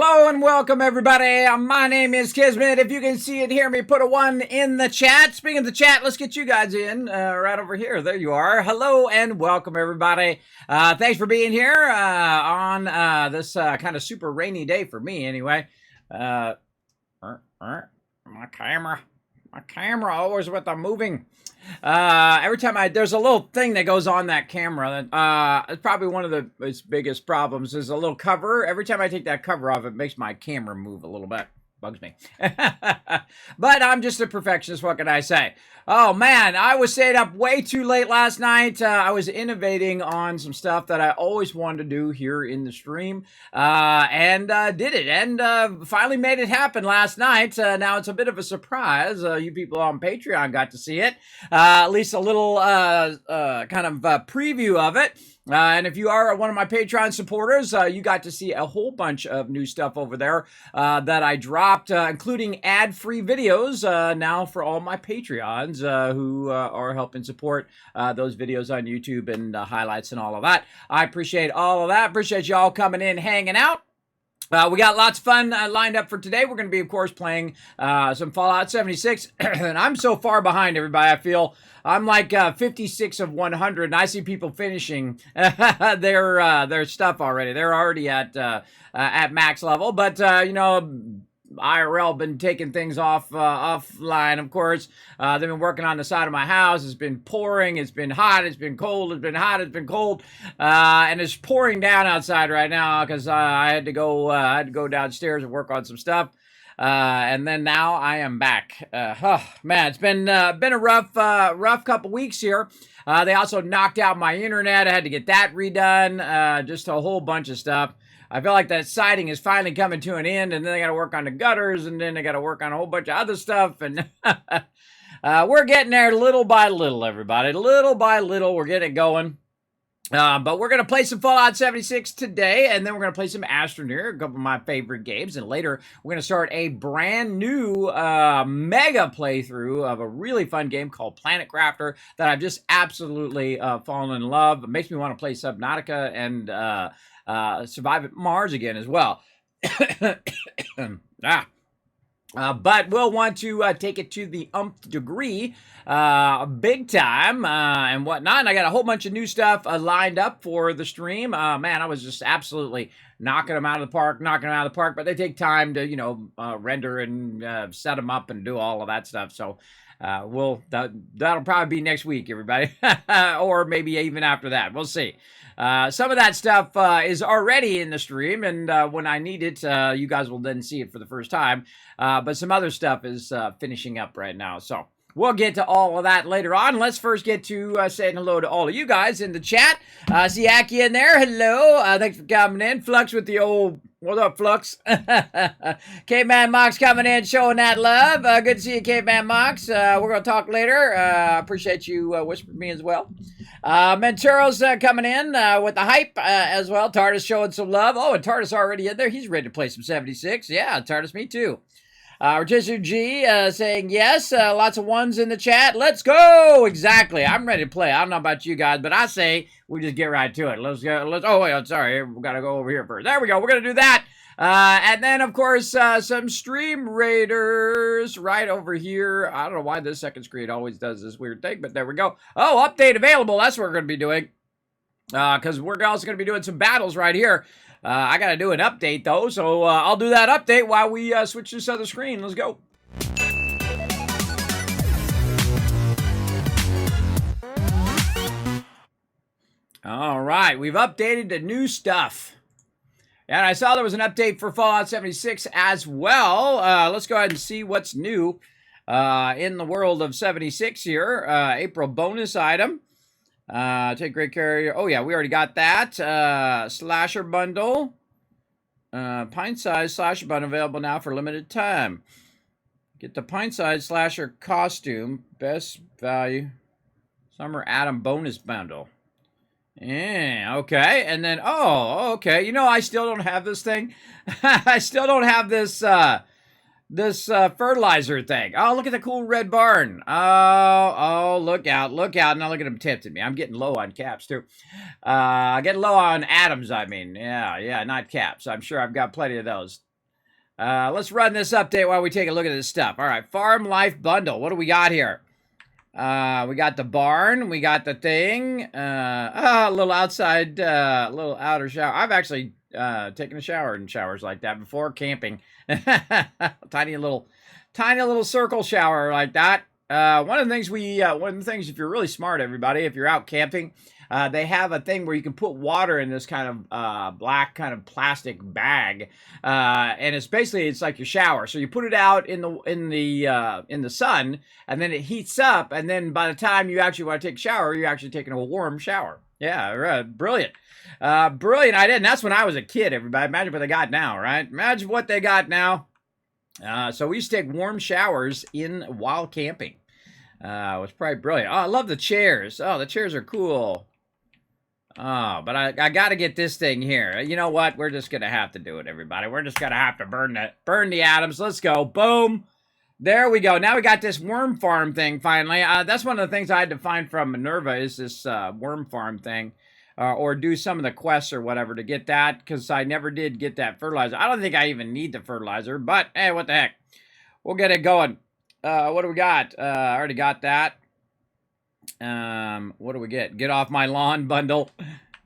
Hello and welcome everybody. My name is Kismet. If you can see it, hear me, put a 1 in the chat. Speaking of the chat, let's get you guys in right over here. There you are. Hello and welcome everybody. Thanks for being here on this kind of super rainy day for me anyway. My camera always with the moving. Every time there's a little thing that goes on that camera that it's probably one of its biggest problems is a little cover. Every time I take that cover off, it makes my camera move a little bit. Bugs me. But I'm just a perfectionist. What can I say? Oh man, I was stayed up way too late last night. I was innovating on some stuff that I always wanted to do here in the stream, and did it, and finally made it happen last night. Now it's a bit of a surprise. You people on Patreon got to see it, at least a little kind of preview of it. And if you are one of my Patreon supporters, you got to see a whole bunch of new stuff over there that I dropped, including ad-free videos now for all my Patreons who are helping support those videos on YouTube and highlights and all of that. I appreciate all of that. Appreciate y'all coming in, hanging out. We got lots of fun lined up for today. We're going to be, of course, playing some Fallout 76. And I'm so far behind everybody, I feel. I'm like 56 of 100, and I see people finishing their stuff already. They're already at max level, but, you know, IRL been taking things offline, of course. They've been working on the side of my house. It's been pouring. It's been hot. It's been cold. It's been hot. It's been cold. And it's pouring down outside right now because I had to go downstairs and work on some stuff. And then now I am back. Oh, man, it's been a rough couple weeks here. They also knocked out my internet. I had to get that redone. Just a whole bunch of stuff. I feel like that siding is finally coming to an end, and then they got to work on the gutters, and then they got to work on a whole bunch of other stuff, and we're getting there little by little, everybody. Little by little, we're getting it going. But we're going to play some Fallout 76 today, and then we're going to play some Astroneer, a couple of my favorite games, and later we're going to start a brand new mega playthrough of a really fun game called Planet Crafter that I've just absolutely fallen in love. It makes me want to play Subnautica and survive at Mars again as well. But we'll want to take it to the umpth degree, big time, and whatnot. And I got a whole bunch of new stuff lined up for the stream. Man, I was just absolutely knocking them out of the park, but they take time to, you know, render and set them up and do all of that stuff. So that'll probably be next week, everybody, or maybe even after that. We'll see. Some of that stuff is already in the stream, and when I need it, you guys will then see it for the first time. But some other stuff is finishing up right now. So we'll get to all of that later on. Let's first get to saying hello to all of you guys in the chat. See Aki in there. Hello. Thanks for coming in. Flux with the old... What up, Flux? Caveman Mox coming in, showing that love. Good to see you, Caveman Mox. We're going to talk later. Appreciate you whispering me as well. Menturo's coming in with the hype as well. Tardis showing some love. Oh, and Tardis already in there. He's ready to play some 76. Yeah, Tardis, me too. Rotisserie G saying yes. Lots of ones in the chat. Let's go. Exactly. I'm ready to play. I don't know about you guys, but I say we just get right to it. Let's go. Oh, wait. Sorry. We got to go over here first. There we go. We're going to do that. And then, of course, some Stream Raiders right over here. I don't know why this second screen always does this weird thing, but there we go. Oh, update available. That's what we're going to be doing. Because we're also going to be doing some battles right here. I got to do an update, though, so I'll do that update while we switch this other screen. Let's go. All right, we've updated the new stuff. And I saw there was an update for Fallout 76 as well. Let's go ahead and see what's new in the world of 76 here. April bonus item. Take great care. Oh, yeah, we already got that. Slasher bundle. Pint-sized slasher bundle available now for limited time. Get the pint-sized slasher costume. Best value. Summer Atom bonus bundle. Yeah, okay. And then, oh, okay. You know, I still don't have this thing. I still don't have this, this fertilizer thing. Oh, look at the cool red barn. Oh, look out, look out. Now look at him tempting me. I'm getting low on caps, too. Getting low on atoms, I mean. Yeah, not caps. I'm sure I've got plenty of those. Let's run this update while we take a look at this stuff. All right, Farm Life Bundle. What do we got here? We got the barn. We got the thing. A little outside, little outer shower. I've actually taken a shower in showers like that before, camping. Tiny little circle shower like that. One of the things, if you're really smart, everybody, if you're out camping, they have a thing where you can put water in this kind of black kind of plastic bag, and it's like your shower. So you put it out in the sun, and then it heats up, and then by the time you actually want to take a shower, you're actually taking a warm shower. Yeah, brilliant. Brilliant idea. And that's when I was a kid, everybody. Imagine what they got now, right? Imagine what they got now. So we used to take warm showers while camping. It was probably brilliant. Oh, I love the chairs. Oh, the chairs are cool. Oh, but I got to get this thing here. You know what? We're just going to have to do it, everybody. We're just going to have to burn the atoms. Let's go. Boom. There we go. Now we got this worm farm thing finally. That's one of the things I had to find from Minerva is this worm farm thing. Or do some of the quests or whatever to get that, because I never did get that fertilizer. I don't think I even need the fertilizer, but hey, what the heck. We'll get it going. What do we got? I already got that. What do we get? Get off my lawn bundle.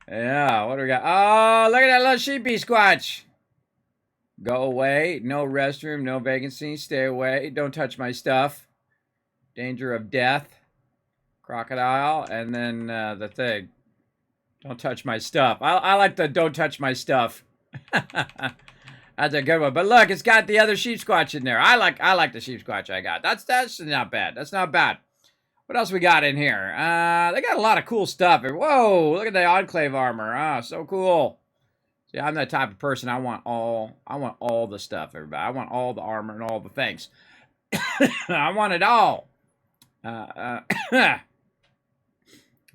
Yeah, what do we got? Oh, look at that little sheepy squatch. Go away. No restroom, no vacancy. Stay away. Don't touch my stuff. Danger of death. Crocodile. And then the thing. Don't touch my stuff. I like the don't touch my stuff. That's a good one. But look, it's got the other sheep squatch in there. I like the sheep squatch I got. That's not bad. That's not bad. What else we got in here? They got a lot of cool stuff. Whoa, look at the Enclave Armor. Ah, so cool. See, I'm that type of person. I want all the stuff, everybody. I want all the armor and all the things. I want it all.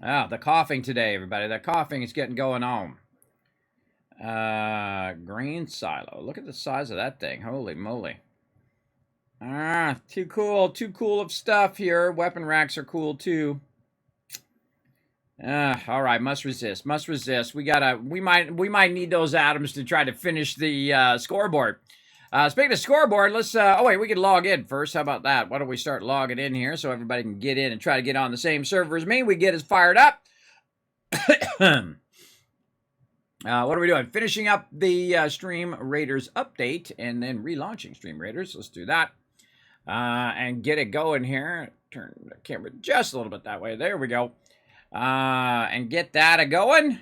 The coughing today, everybody. The coughing is getting going on. Grain silo. Look at the size of that thing. Holy moly. Too cool. Too cool of stuff here. Weapon racks are cool too. All right. Must resist. Must resist. We might need those atoms to try to finish the scoreboard. Speaking of scoreboard, let's, oh wait, we can log in first. How about that? Why don't we start logging in here so everybody can get in and try to get on the same server as me. We get us fired up. What are we doing? Finishing up the Stream Raiders update and then relaunching Stream Raiders. Let's do that. And get it going here. Turn the camera just a little bit that way. There we go. And get that going.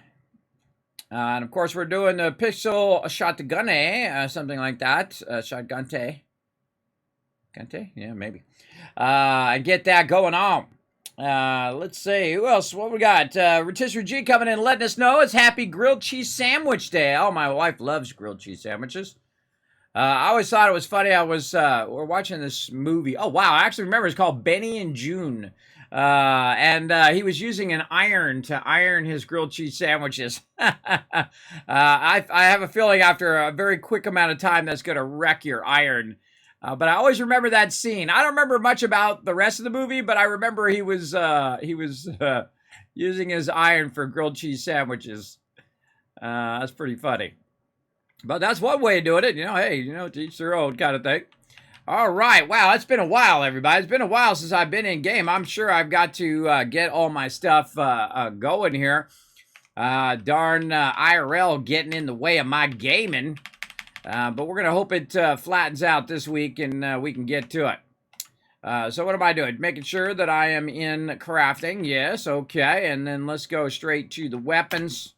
And of course, we're doing the pixel shotgun, something like that. Shotgun-te. Gunte? Yeah, maybe. And get that going on. Let's see. Who else? What we got? Rotisserie G coming in letting us know it's Happy Grilled Cheese Sandwich Day. Oh, my wife loves grilled cheese sandwiches. I always thought it was funny. We're watching this movie. Oh, wow. I actually remember it's called Benny and June. And he was using an iron to iron his grilled cheese sandwiches. I have a feeling after a very quick amount of time that's going to wreck your iron. But I always remember that scene. I don't remember much about the rest of the movie, but I remember he was using his iron for grilled cheese sandwiches. That's pretty funny. But that's one way of doing it. Hey, to each their own kind of thing. All right. Wow, it's been a while, everybody. It's been a while since I've been in game. I'm sure I've got to get all my stuff going here. Darn IRL getting in the way of my gaming. But we're going to hope it flattens out this week and we can get to it. So what am I doing? Making sure that I am in crafting. Yes, okay. And then let's go straight to the weapons.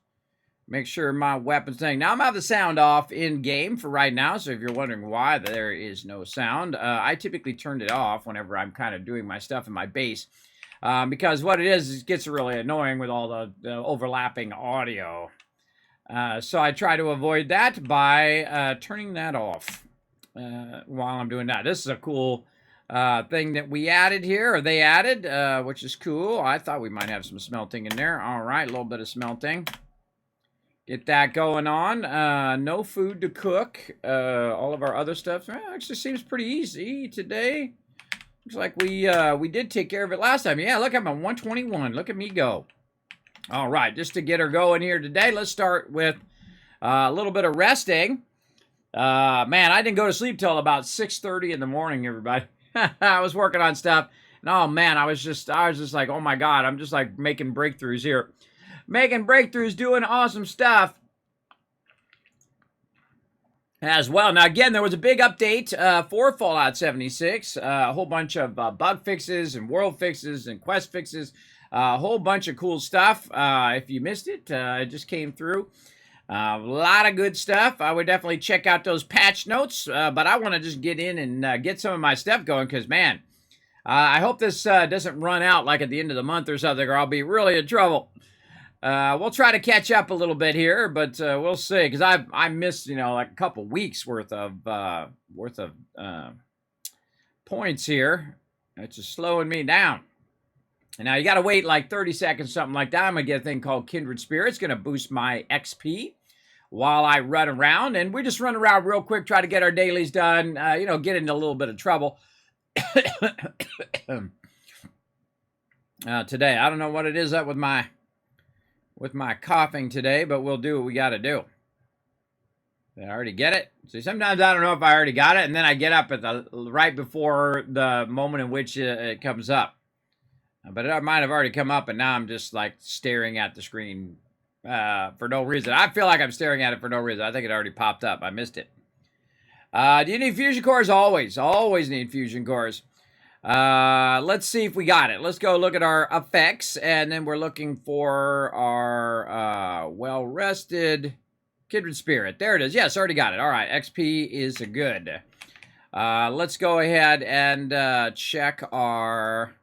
Make sure my weapons thing. Now, I'm going to have the sound off in-game for right now, so if you're wondering why there is no sound, I typically turned it off whenever I'm kind of doing my stuff in my base, because what it is, it gets really annoying with all the overlapping audio. So I try to avoid that by turning that off while I'm doing that. This is a cool thing that we added here, or they added, which is cool. I thought we might have some smelting in there. All right, a little bit of smelting. Get that going on. No food to cook. All of our other stuff actually seems pretty easy today. Looks like we did take care of it last time. Yeah, look, I'm at 121. Look at me go. All right, just to get her going here today, let's start with a little bit of resting. Man, I didn't go to sleep till about 6:30 in the morning, everybody. I was working on stuff. And oh man, I was just like, oh my God, I'm just like making breakthroughs here. Making breakthroughs, doing awesome stuff as well. Now, again, there was a big update for Fallout 76. A whole bunch of bug fixes and world fixes and quest fixes. A whole bunch of cool stuff. If you missed it, it just came through. A lot of good stuff. I would definitely check out those patch notes, but I want to just get in and get some of my stuff going because, man, I hope this doesn't run out like at the end of the month or something, or I'll be really in trouble. We'll try to catch up a little bit here, but we'll see. Because I missed, like a couple weeks worth of points here. It's just slowing me down. And now you got to wait like 30 seconds, something like that. I'm gonna get a thing called Kindred Spirit. It's gonna boost my XP while I run around, and we just run around real quick, try to get our dailies done. Get into a little bit of trouble. Today, I don't know what it is up with my coughing today, but we'll do what we got to do. Did I already get it? See, sometimes I don't know if I already got it, and then I get up at right before the moment in which it comes up. But it might have already come up, and now I'm just like staring at the screen for no reason. I feel like I'm staring at it for no reason. I think it already popped up. I missed it. Do you need fusion cores? Always need fusion cores. Let's see if we got it. Let's go look at our effects, and then we're looking for our well-rested Kindred Spirit. There it is. Yes, already got it. All right, XP is good. Let's go ahead and check our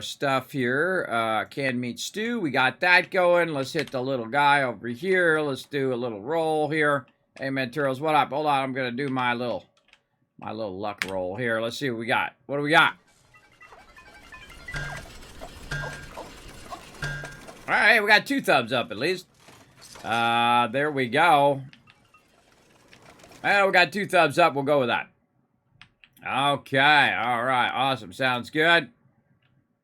stuff here. Canned meat stew. We got that going. Let's hit the little guy over here. Let's do a little roll here. Hey, Menturos, what up? Hold on, I'm gonna do my little luck roll here. Let's see what we got. What do we got? All right, we got 2 thumbs up at least. There we go. Well, we got 2 thumbs up. We'll go with that. Okay, all right, awesome. Sounds good.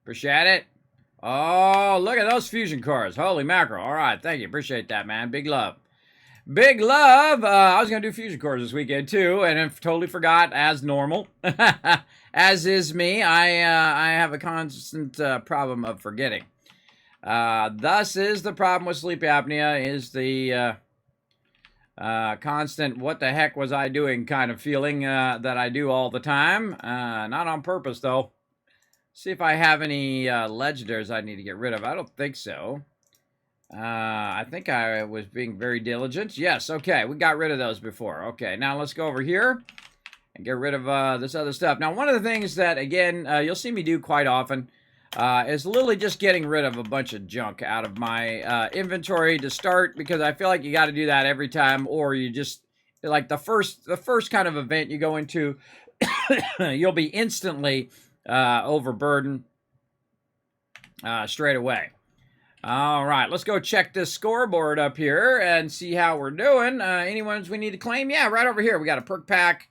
Appreciate it. Oh, look at those fusion cores. Holy mackerel. All right, thank you. Appreciate that, man. Big love. Big love. I was going to do fusion cores this weekend, too, and I totally forgot, as normal. As is me. I have a constant problem of forgetting. Thus is the problem with sleep apnea, is the constant what the heck was I doing kind of feeling that I do all the time. Not on purpose, though. See if I have any legendaries I need to get rid of. I don't think so. I think I was being very diligent. Yes, okay, we got rid of those before. Okay, now let's go over here and get rid of this other stuff. Now, one of the things that, again, you'll see me do quite often is literally just getting rid of a bunch of junk out of my inventory to start, because I feel like you got to do that every time, or you just, like the first kind of event you go into, you'll be instantly overburdened straight away. All right, let's go check this scoreboard up here and see how we're doing. Any ones we need to claim? Yeah, right over here. We got a perk pack,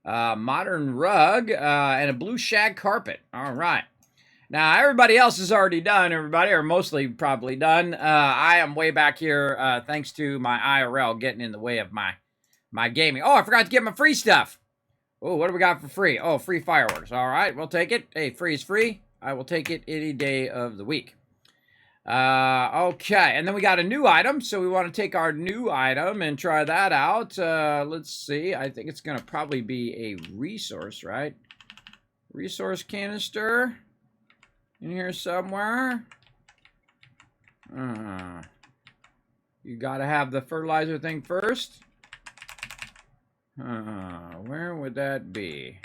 modern rug, and a blue shag carpet. All right. Now, everybody else is already done, everybody, or mostly probably done. I am way back here thanks to my IRL getting in the way of my gaming. Oh, I forgot to get my free stuff. Oh, what do we got for free? Oh, free fireworks. All right, we'll take it. Hey, free is free. I will take it any day of the week. Okay, and then we got a new item, so we want to take our new item and try that out. Let's see, I think it's going to probably be a resource, right? Resource canister in here somewhere. You got to have the fertilizer thing first. Where would that be?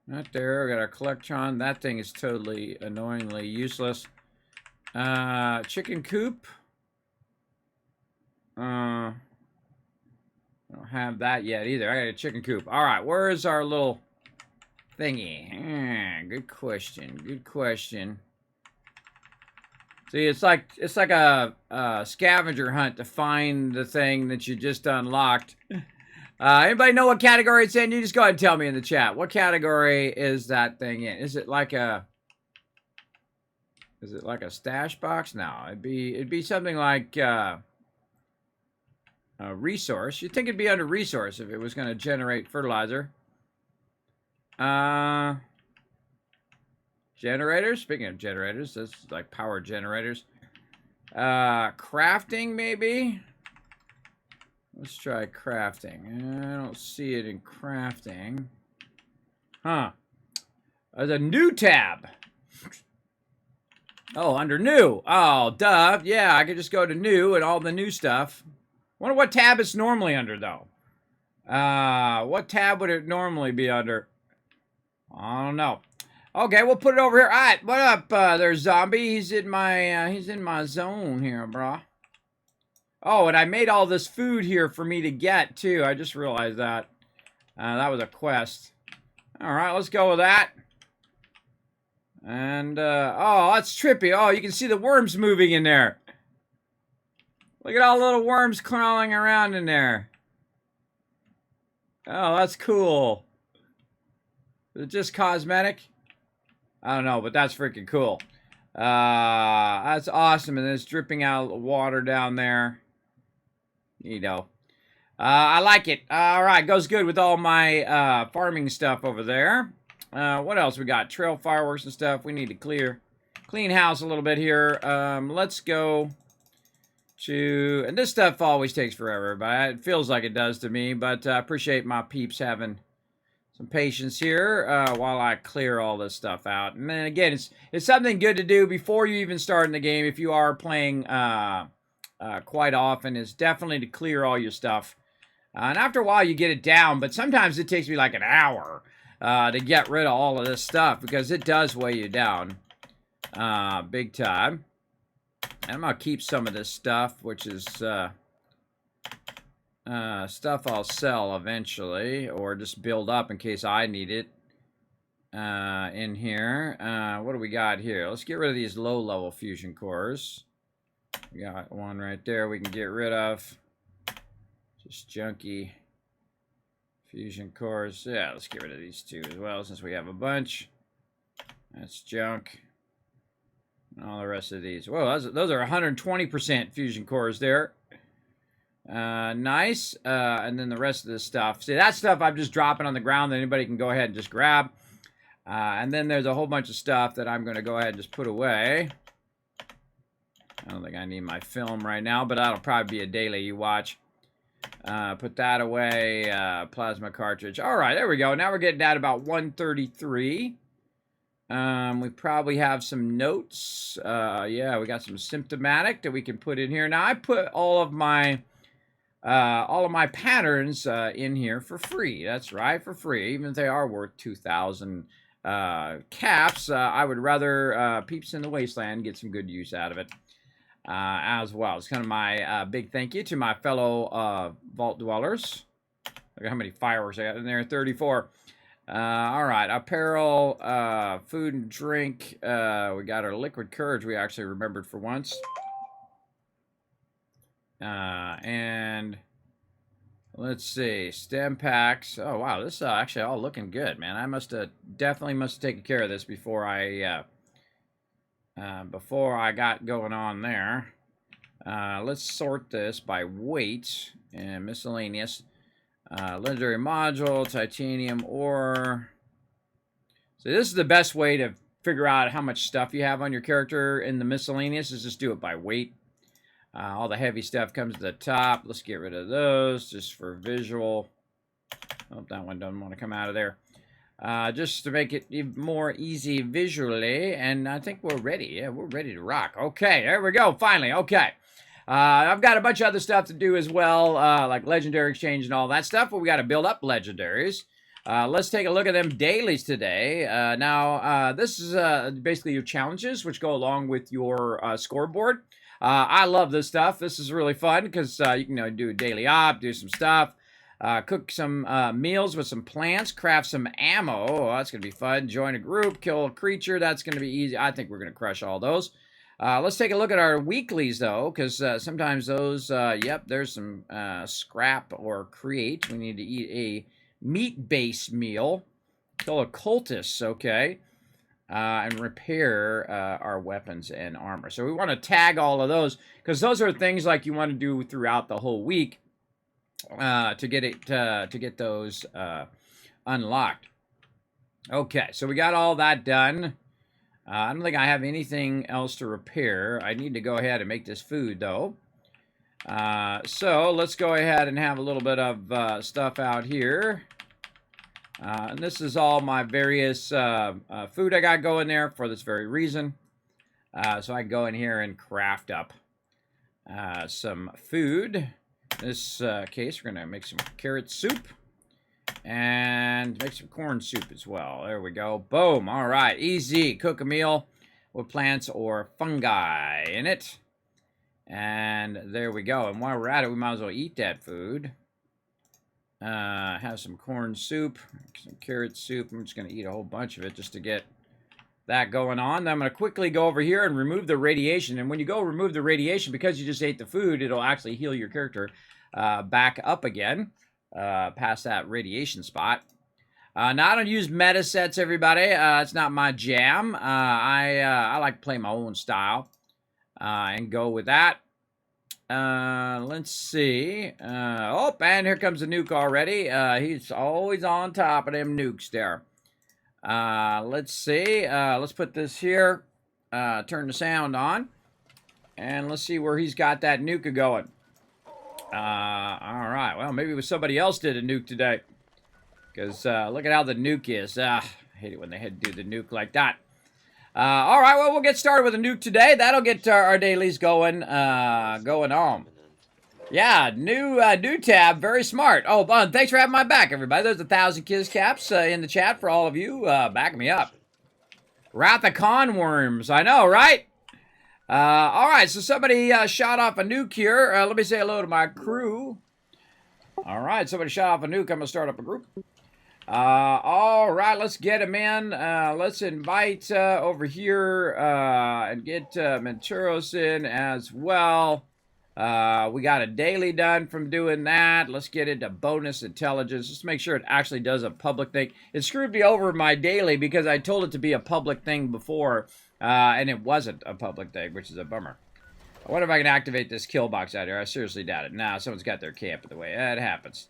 Not there. We got our collectron. That thing is totally annoyingly useless. Chicken coop. I don't have that yet either. I got a chicken coop. All right, where is our little thingy? Good question. Good question. See, it's like a scavenger hunt to find the thing that you just unlocked. Anybody know what category it's in? You just go ahead and tell me in the chat. What category is that thing in? Is it like a stash box? No, it'd be something like resource. You'd think it'd be under resource if it was going to generate fertilizer. Generators. Speaking of generators, this is like power generators. Crafting, maybe? Let's try crafting. I don't see it in crafting. Huh. There's a new tab. Oh, under new. Oh, duh. Yeah, I could just go to new and all the new stuff. Wonder what tab it's normally under, though. What tab would it normally be under? I don't know. Okay, we'll put it over here. All right, what up, there, zombie? He's in my zone here, brah. Oh, and I made all this food here for me to get, too. I just realized that. That was a quest. All right, let's go with that. And, oh, that's trippy. Oh, you can see the worms moving in there. Look at all the little worms crawling around in there. Oh, that's cool. Is it just cosmetic? I don't know, but that's freaking cool. That's awesome. And it's dripping out water down there. You know. I like it. All right, goes good with all my farming stuff over there. What else we got? Trail fireworks and stuff. We need to clean house a little bit here. Let's go to, and this stuff always takes forever, but it feels like it does to me. But I appreciate my peeps having some patience here while I clear all this stuff out. And then again, it's something good to do before you even start in the game. If you are playing quite often, is definitely to clear all your stuff. And after a while, you get it down, but sometimes it takes me like an hour to get rid of all of this stuff because it does weigh you down big time. And I'm going to keep some of this stuff, which is stuff I'll sell eventually or just build up in case I need it in here. What do we got here? Let's get rid of these low-level fusion cores. We got one right there we can get rid of. Just junky fusion cores. Yeah, let's get rid of these two as well since we have a bunch. That's junk. And all the rest of these. Whoa, those are 120% fusion cores there. Nice. And then the rest of this stuff. See, that stuff I'm just dropping on the ground that anybody can go ahead and just grab. And then there's a whole bunch of stuff that I'm going to go ahead and just put away. I don't think I need my film right now, but that'll probably be a daily you watch. Put that away. Plasma cartridge. All right, there we go. Now we're getting down to about 133. We probably have some notes. Yeah, we got some symptomatic that we can put in here. Now I put all of my patterns in here for free. That's right, for free. Even if they are worth 2,000 caps, I would rather Peeps in the Wasteland get some good use out of it. As well. It's kind of my big thank you to my fellow vault dwellers. Look at how many fireworks I got in there. 34. All right. Apparel, food and drink. We got our liquid courage we actually remembered for once. And let's see. Stem packs. Oh, wow. This is actually all looking good, man. I definitely must have taken care of this before I got going on there. Let's sort this by weight and miscellaneous. Legendary module, titanium ore. So this is the best way to figure out how much stuff you have on your character in the miscellaneous is just do it by weight. All the heavy stuff comes to the top. Let's get rid of those just for visual. Oh, that one doesn't want to come out of there. Just to make it more easy visually, and I think we're ready. Yeah, we're ready to rock. Okay, there we go, finally. Okay. I've got a bunch of other stuff to do as well, like legendary exchange and all that stuff, but we got to build up legendaries. Let's take a look at them dailies today. Now, this is basically your challenges, which go along with your scoreboard. I love this stuff. This is really fun because you can do a daily op, do some stuff. Cook some meals with some plants, craft some ammo. Oh, that's going to be fun. Join a group, kill a creature. That's going to be easy. I think we're going to crush all those. Let's take a look at our weeklies, though, because sometimes those, yep, there's some scrap or create. We need to eat a meat-based meal. Kill a cultist, okay, and repair our weapons and armor. So we want to tag all of those, because those are things like you want to do throughout the whole week. to get those unlocked. Okay, so we got all that done. I don't think I have anything else to repair. I need to go ahead and make this food, though. So let's go ahead and have a little bit of stuff out here. And this is all my various food I got going there for this very reason. So I can go in here and craft up some food. In this case, we're going to make some carrot soup. And make some corn soup as well. There we go. Boom. All right. Easy. Cook a meal with plants or fungi in it. And there we go. And while we're at it, we might as well eat that food. Have some corn soup, some carrot soup. I'm just going to eat a whole bunch of it just to get that going on. Then I'm going to quickly go over here and remove the radiation. And when you go remove the radiation, because you just ate the food, it'll actually heal your character back up again. Past that radiation spot. Now, I don't use meta sets, everybody. It's not my jam. I like to play my own style and go with that. Let's see. Oh, and here comes the nuke already. He's always on top of them nukes there. Let's see. Let's put this here. Turn the sound on. And let's see where he's got that nuke going. All right. Well, maybe it was somebody else did a nuke today. Because look at how the nuke is. I hate it when they had to do the nuke like that. All right. Well, we'll get started with a nuke today. That'll get our dailies going on. Yeah, new tab. Very smart. Oh, thanks for having my back, everybody. There's 1,000 kiss caps in the chat for all of you. Backing me up. Wrath of Conworms. I know, right? All right, so somebody shot off a nuke here. Let me say hello to my crew. All right, somebody shot off a nuke. I'm going to start up a group. All right, let's get them in. Let's invite over here and get Menturos in as well. We got a daily done from doing that. Let's get into bonus intelligence. Just make sure it actually does a public thing. It screwed me over my daily because I told it to be a public thing before. And it wasn't a public thing, which is a bummer. I wonder if I can activate this kill box out here. I seriously doubt it. Nah, someone's got their camp in the way. That happens.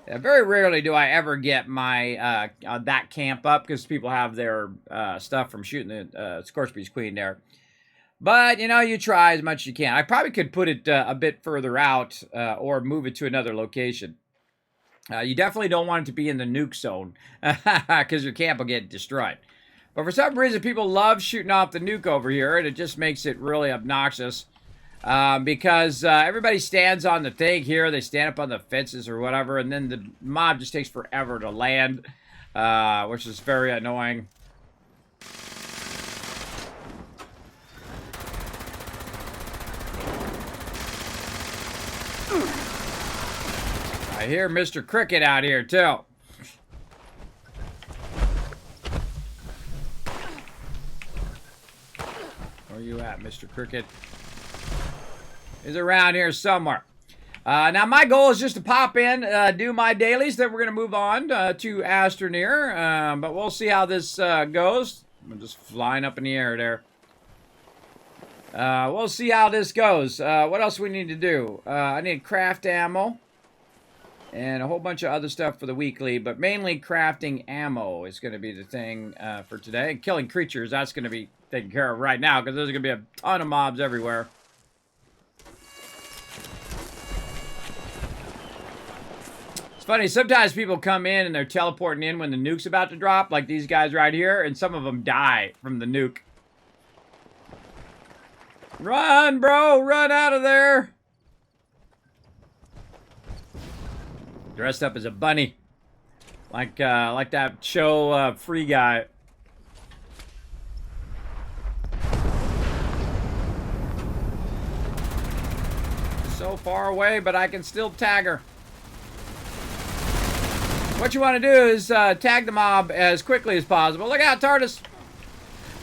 Very rarely do I ever get my that camp up because people have their stuff from shooting the Scorpius Queen there. But, you know, you try as much as you can. I probably could put it a bit further out or move it to another location. You definitely don't want it to be in the nuke zone because your camp will get destroyed. But for some reason, people love shooting off the nuke over here, and it just makes it really obnoxious. Because everybody stands on the thing here. They stand up on the fences or whatever, and then the mob just takes forever to land, which is very annoying. I hear Mr. Cricket out here, too. Where you at, Mr. Cricket? He's around here somewhere. Now, my goal is just to pop in, do my dailies. Then we're going to move on to Astroneer. But we'll see how this goes. I'm just flying up in the air there. We'll see how this goes. What else we need to do? I need craft ammo. And a whole bunch of other stuff for the weekly. But mainly crafting ammo is going to be the thing for today. And killing creatures, that's going to be taken care of right now. Because there's going to be a ton of mobs everywhere. It's funny, sometimes people come in and they're teleporting in when the nuke's about to drop, like these guys right here, and some of them die from the nuke. Run, bro! Run out of there! Dressed up as a bunny. Like that show, Free Guy. So far away, but I can still tag her. What you want to do is tag the mob as quickly as possible. Look out, TARDIS!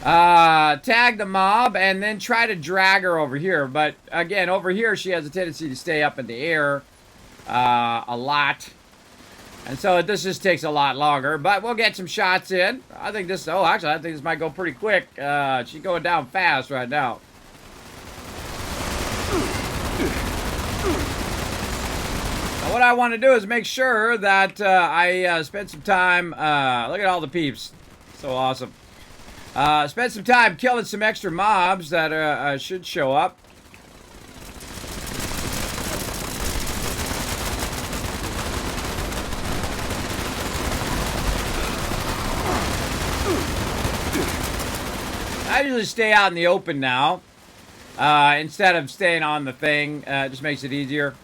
Tag the mob and then try to drag her over here. But again, over here she has a tendency to stay up in the air a lot. And so this just takes a lot longer. But we'll get some shots in. I think this... Oh, actually, I think this might go pretty quick. She's going down fast right now. A what I want to do is make sure that I spend some time. Look at all the peeps. So awesome. Spend some time killing some extra mobs that should show up. I usually stay out in the open now, instead of staying on the thing. It just makes it easier.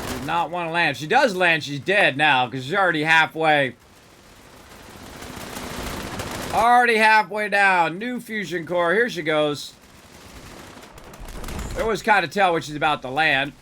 Does not want to land. She does land. She's dead now because she's already halfway. Already halfway down. New fusion core. Here she goes. I always kind of tell when she's about to land.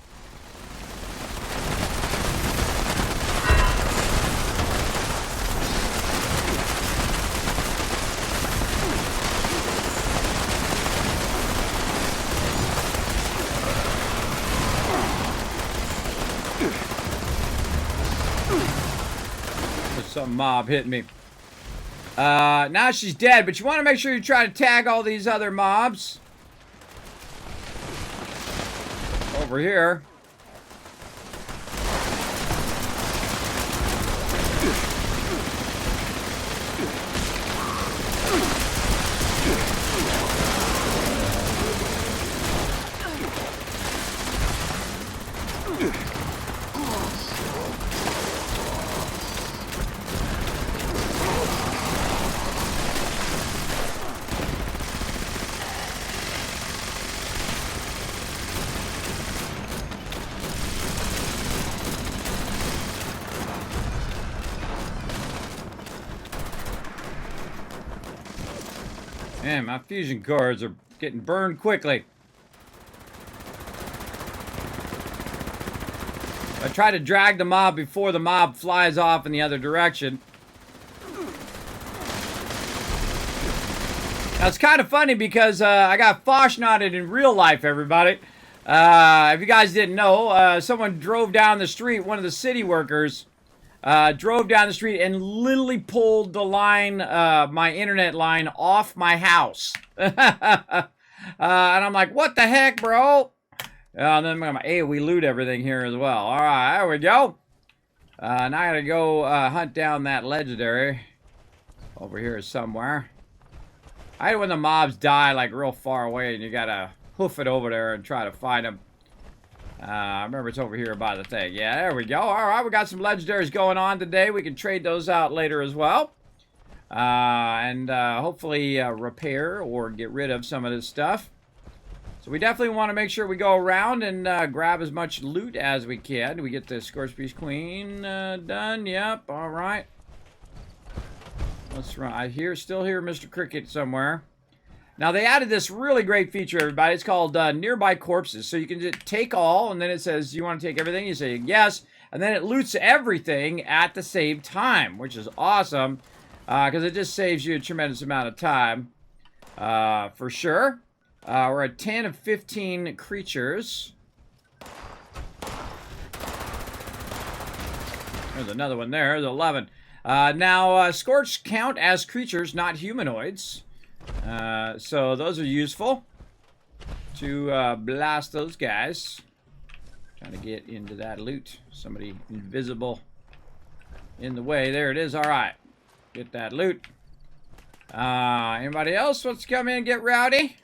Some mob hit me. Now she's dead, but you want to make sure you try to tag all these other mobs. Over here. Man, my fusion cores are getting burned quickly. I try to drag the mob before the mob flies off in the other direction. Now, it's kind of funny because I got Fosh-knotted in real life, everybody. If you guys didn't know, someone drove down the street, one of the city workers drove down the street and literally pulled the line, my internet line, off my house. And I'm like, what the heck, bro? And then I'm like, hey, we loot everything here as well. All right, there we go. Now I gotta go hunt down that legendary over here somewhere. I hate when the mobs die like real far away and you gotta hoof it over there and try to find them. I remember it's over here by the thing. Yeah, there we go. All right, we got some legendaries going on today. We can trade those out later as well. And hopefully repair or get rid of some of this stuff. So we definitely want to make sure we go around and grab as much loot as we can. We get the s.p.e.c.i.a.l Queen done. Yep, all right. Let's run. I still hear Mr. Cricket somewhere. Now, they added this really great feature, everybody. It's called Nearby Corpses. So you can just take all, and then it says, you want to take everything? You say yes, and then it loots everything at the same time, which is awesome, because it just saves you a tremendous amount of time, for sure. We're at 10 of 15 creatures. There's another one there. There's 11. Now, Scorch count as creatures, not humanoids. So those are useful to blast those guys. Trying to get into that loot. Somebody invisible in the way. There it is. All right. Get that loot. Anybody else wants to come in and get rowdy?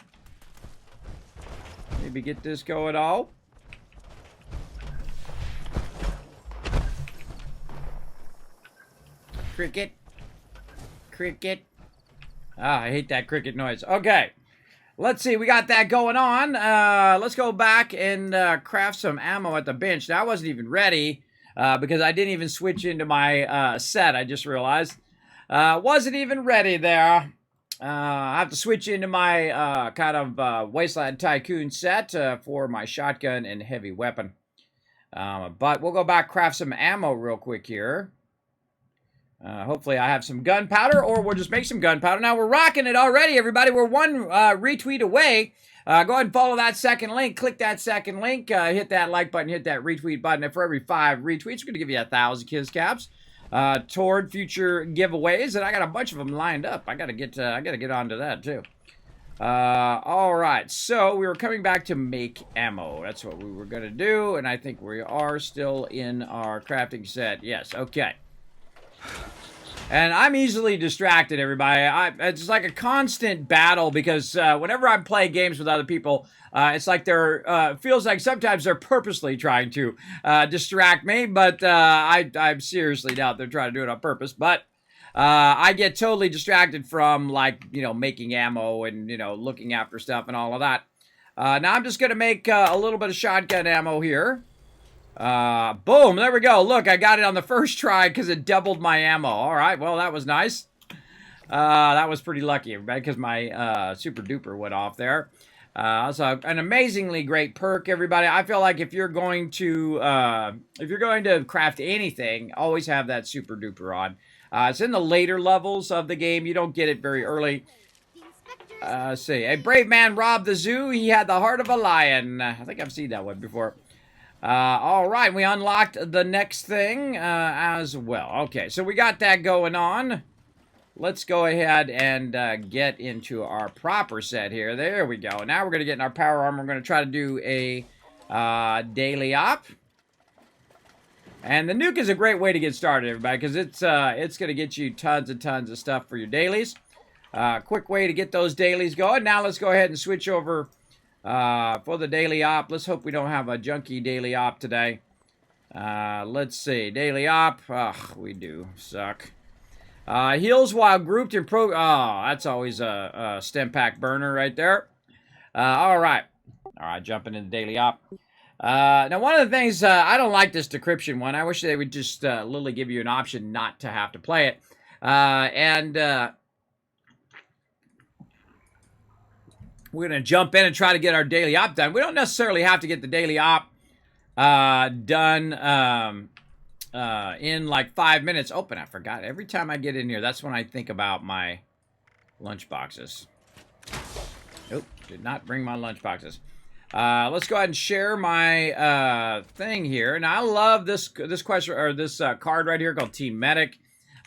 Maybe get this going all. Cricket. Cricket. Ah, I hate that cricket noise. Okay. Let's see. We got that going on. Let's go back and craft some ammo at the bench. Now, I wasn't even ready because I didn't even switch into my set. I just realized. Wasn't even ready there. I have to switch into my kind of Wasteland Tycoon set for my shotgun and heavy weapon. But we'll go back craft some ammo real quick here. Hopefully I have some gunpowder, or we'll just make some gunpowder. Now, we're rocking it already, everybody. We're one retweet away. Go ahead and follow that second link. Click that second link. Hit that like button. Hit that retweet button. And for every 5 retweets, we're going to give you 1,000 Kiss Caps toward future giveaways. And I got a bunch of them lined up. I got to get onto that, too. All right, so we were coming back to make ammo. That's what we were going to do, and I think we are still in our crafting set. Yes, okay. And I'm easily distracted, everybody. It's like a constant battle because whenever I'm playing games with other people, it's like they're, feels like sometimes they're purposely trying to distract me, but I seriously doubt they're trying to do it on purpose. But I get totally distracted from, like, you know, making ammo and, you know, looking after stuff and all of that. Now I'm just going to make a little bit of shotgun ammo here. Boom, there we go. Look, I got it on the first try because it doubled my ammo. All right, well, that was nice. That was pretty lucky, everybody, because my super duper went off there. So an amazingly great perk, everybody. I feel like if you're going to craft anything, always have that super duper on. It's in the later levels of the game. You don't get it very early. Let's see. A brave man robbed the zoo. He had the heart of a lion. I think I've seen that one before. All right, we unlocked the next thing as well. Okay, so we got that going on. Let's go ahead and get into our proper set here. There we go. Now we're going to get in our power armor. We're going to try to do a daily op. And the nuke is a great way to get started, everybody, because it's going to get you tons and tons of stuff for your dailies. Quick way to get those dailies going. Now let's go ahead and switch over for the daily op. Let's hope we don't have a junky daily op today. Let's see. Daily op. Ugh, we do. Suck. Heals while grouped in pro... Oh, that's always a stem pack burner right there. All right. All right, jumping into daily op. Now, one of the things, I don't like this decryption one. I wish they would just literally give you an option not to have to play it. We're going to jump in and try to get our daily op done. We don't necessarily have to get the daily op done in like 5 minutes. Oh, and I forgot. Every time I get in here, that's when I think about my lunch boxes. Nope, did not bring my lunch boxes. Let's go ahead and share my thing here. Now, I love this question or this card right here called Team Medic.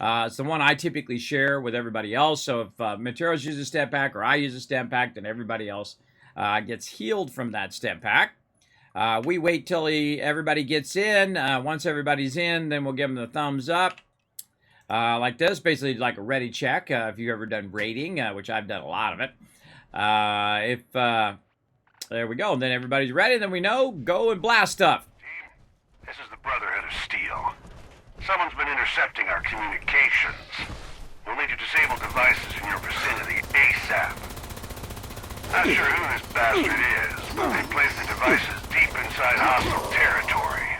It's the one I typically share with everybody else. So if Materials uses a stem pack or I use a stem pack, then everybody else gets healed from that stem pack. We wait till everybody gets in. Once everybody's in, then we'll give them the thumbs up. Like this, basically like a ready check. If you've ever done raiding, which I've done a lot of it. There we go. And then everybody's ready. Then we know, go and blast stuff. Team, this is the Brotherhood of Steel. Someone's been intercepting our communications. We'll need to disable devices in your vicinity ASAP. Not sure who this bastard is, but they placed the devices deep inside hostile territory.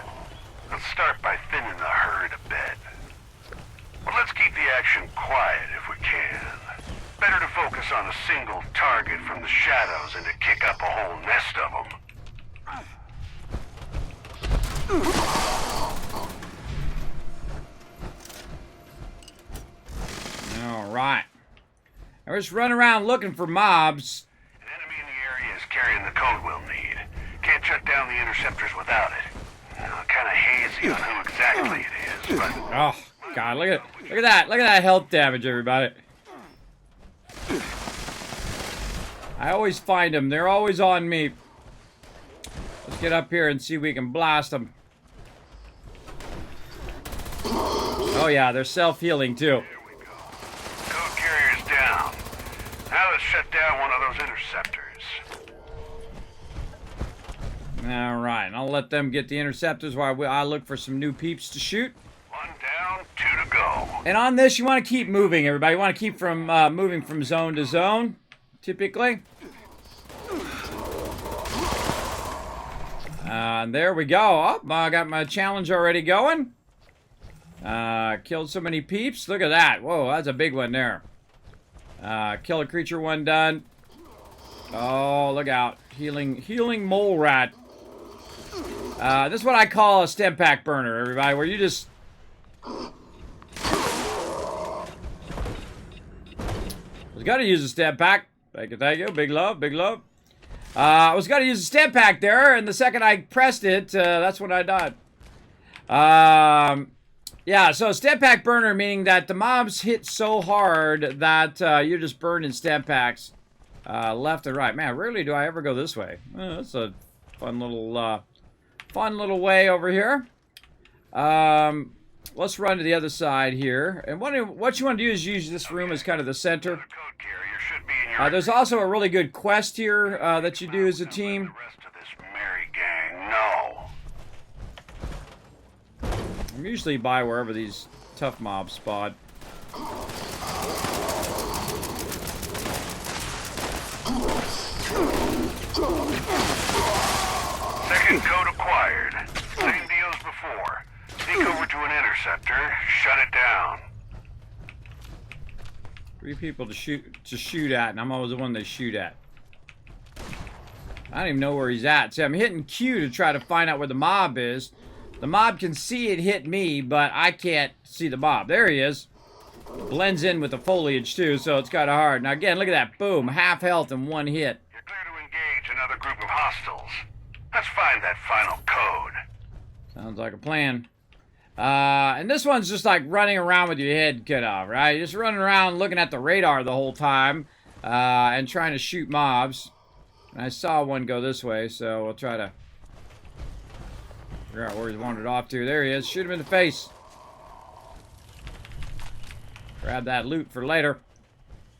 Let's start by thinning the herd a bit. But let's keep the action quiet if we can. Better to focus on a single target from the shadows than to kick up a whole nest of them. All right. We're just running around looking for mobs. An enemy in the area is carrying the code we'll need. Can't shut down the interceptors without it. Kind of hazy on who exactly it is, but... Oh, God, look at that. Look at that health damage, everybody. I always find them. They're always on me. Let's get up here and see if we can blast them. Oh, yeah, they're self-healing, too. There we go. Code carrier's down. Now let's shut down one of those interceptors. All right, I'll let them get the interceptors while I look for some new peeps to shoot. One down, two to go. And on this, you want to keep moving, everybody. You want to keep from moving from zone to zone, typically. There we go. Oh, I got my challenge already going. Killed so many peeps. Look at that. Whoa, that's a big one there. Kill a creature, one done. Oh, look out. Healing mole rat. This is what I call a stem pack burner, everybody, where you just... Was gonna use a stem pack. Thank you. Big love, big love. I was gonna use a stem pack there, and the second I pressed it, that's when I died. Yeah, so stem pack burner, meaning that the mobs hit so hard that you're just burning stem packs left and right. Man, rarely do I ever go this way. That's a fun little way over here. Let's run to the other side here. And what you want to do is use this room as kind of the center. There's also a really good quest here that you do as a team. I'm usually by wherever these tough mobs spawn. Second code acquired. Same deal as before. Sneak over to an interceptor, shut it down. 3 people to shoot at, and I'm always the one they shoot at. I don't even know where he's at. See, I'm hitting Q to try to find out where the mob is. The mob can see it hit me, but I can't see the mob. There he is. Blends in with the foliage, too, so it's kind of hard. Now, again, look at that. Boom. Half health in 1 hit. You're clear to engage another group of hostiles. Let's find that final code. Sounds like a plan. And this one's just like running around with your head cut off, right? Just running around looking at the radar the whole time and trying to shoot mobs. And I saw one go this way, so we'll try to figure out where he's wandered off to. There he is. Shoot him in the face. Grab that loot for later.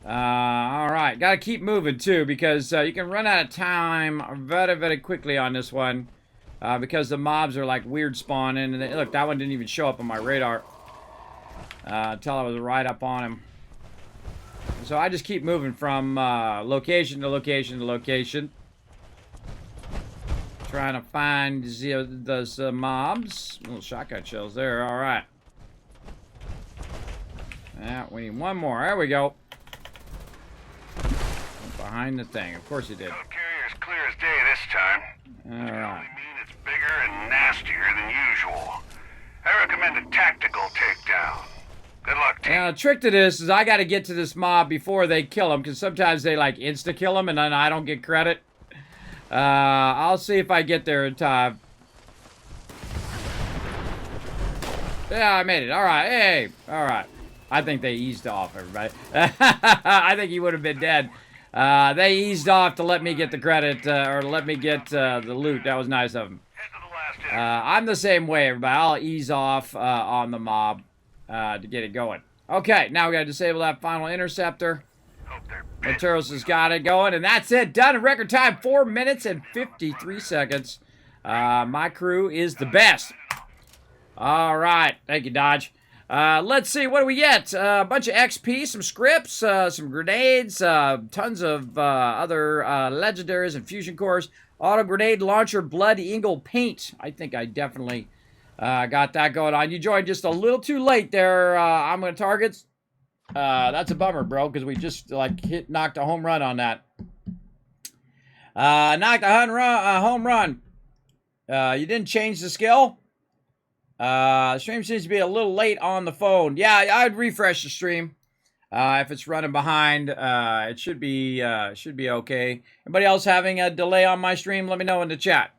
Alright. Gotta keep moving, too, because you can run out of time very, very quickly on this one. Because the mobs are like weird spawning. And look, that one didn't even show up on my radar. Until I was right up on him. So I just keep moving from location to location to location. Trying to find those mobs. Little shotgun shells there. Alright. Yeah, we need one more. There we go. Behind the thing. Of course he did. Code carrier is clear as day this time. Alright. It's bigger and nastier than usual. I recommend a tactical takedown. Good luck, team. Now, the trick to this is I got to get to this mob before they kill him, because sometimes they, like, insta-kill him, and then I don't get credit. I'll see if I get there in time. Yeah, I made it. Alright, hey. Alright. I think they eased off, everybody. I think he would have been dead. They eased off to let me get the credit, or let me get the loot. That was nice of them. I'm the same way, everybody. I'll ease off on the mob to get it going. Okay, now we got to disable that final interceptor. Materos has got it going, and that's it. Done in record time, 4 minutes and 53 seconds. My crew is the best. All right. Thank you, Dodge. Let's see, what do we get? A bunch of XP, some scripts, some grenades, tons of other legendaries and fusion cores, auto grenade launcher, blood eagle paint. I think I definitely got that going on. You joined just a little too late there. I'm going to targets. That's a bummer, bro, because we just like knocked a home run on that. Knocked a home run. You didn't change the skill? The stream seems to be a little late on the phone. Yeah, I'd refresh the stream. If it's running behind, it should be okay. Anybody else having a delay on my stream? Let me know in the chat.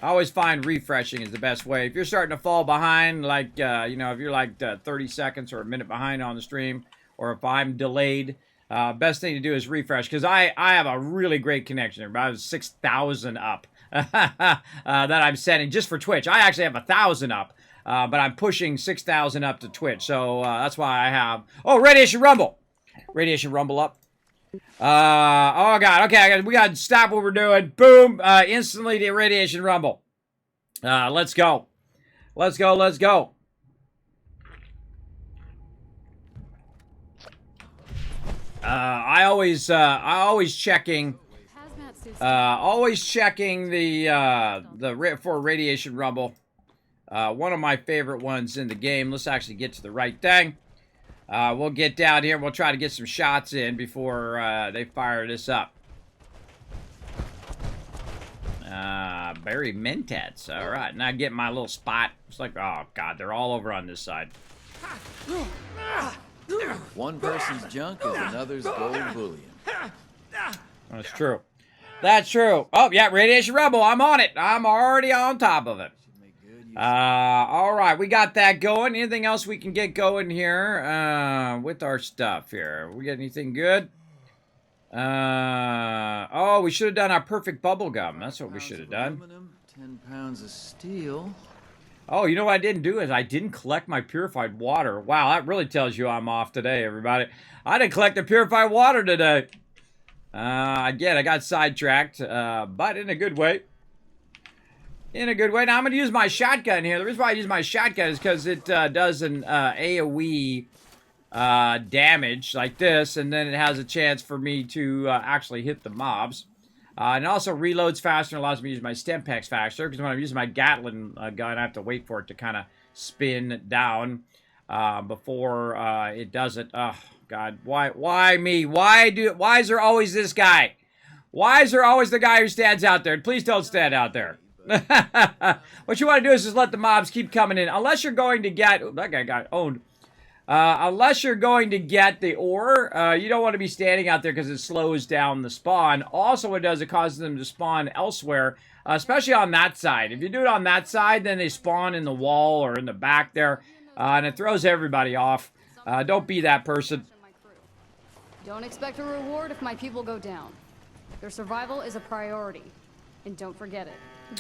I always find refreshing is the best way. If you're starting to fall behind, like, you know, if you're like 30 seconds or a minute behind on the stream, or if I'm delayed, best thing to do is refresh, because I have a really great connection. About 6,000 up. That I'm setting just for Twitch. I actually have 1,000 up, but I'm pushing 6,000 up to Twitch, so that's why I have. Oh, Radiation Rumble up. Oh god, okay, we gotta stop what we're doing. Boom, instantly the Radiation Rumble. Let's go. I always checking. Always checking for Radiation Rumble. One of my favorite ones in the game. Let's actually get to the right thing. We'll get down here and we'll try to get some shots in before they fire this up. Barry Mentats. Alright, now I get my little spot. It's like, oh god, they're all over on this side. One person's junk is another's gold bullion. That's true. That's true. Oh, yeah, Radiation Rumble. I'm on it. I'm already on top of it. All right, we got that going. Anything else we can get going here with our stuff here? We got anything good? Oh, we should have done our perfect bubble gum. That's what we should have done. Aluminum, 10 pounds of steel. Oh, you know what I didn't do is I didn't collect my purified water. Wow, that really tells you I'm off today, everybody. I didn't collect the purified water today. Again, I got sidetracked, but in a good way. In a good way. Now, I'm going to use my shotgun here. The reason why I use my shotgun is because it does an AoE damage like this, and then it has a chance for me to actually hit the mobs. And it also reloads faster and allows me to use my stem packs faster, because when I'm using my Gatling gun, I have to wait for it to kind of spin down before it does it. Oh, God. Why me? Why is there always this guy? Why is there always the guy who stands out there? Please don't stand out there. What you want to do is just let the mobs keep coming in. Unless you're going to get... Ooh, that guy got owned. Unless you're going to get the ore, you don't want to be standing out there because it slows down the spawn. Also, what it does, it causes them to spawn elsewhere, especially on that side. If you do it on that side, then they spawn in the wall or in the back there, and it throws everybody off. Don't be that person. Don't expect a reward if my people go down. Their survival is a priority, and don't forget it.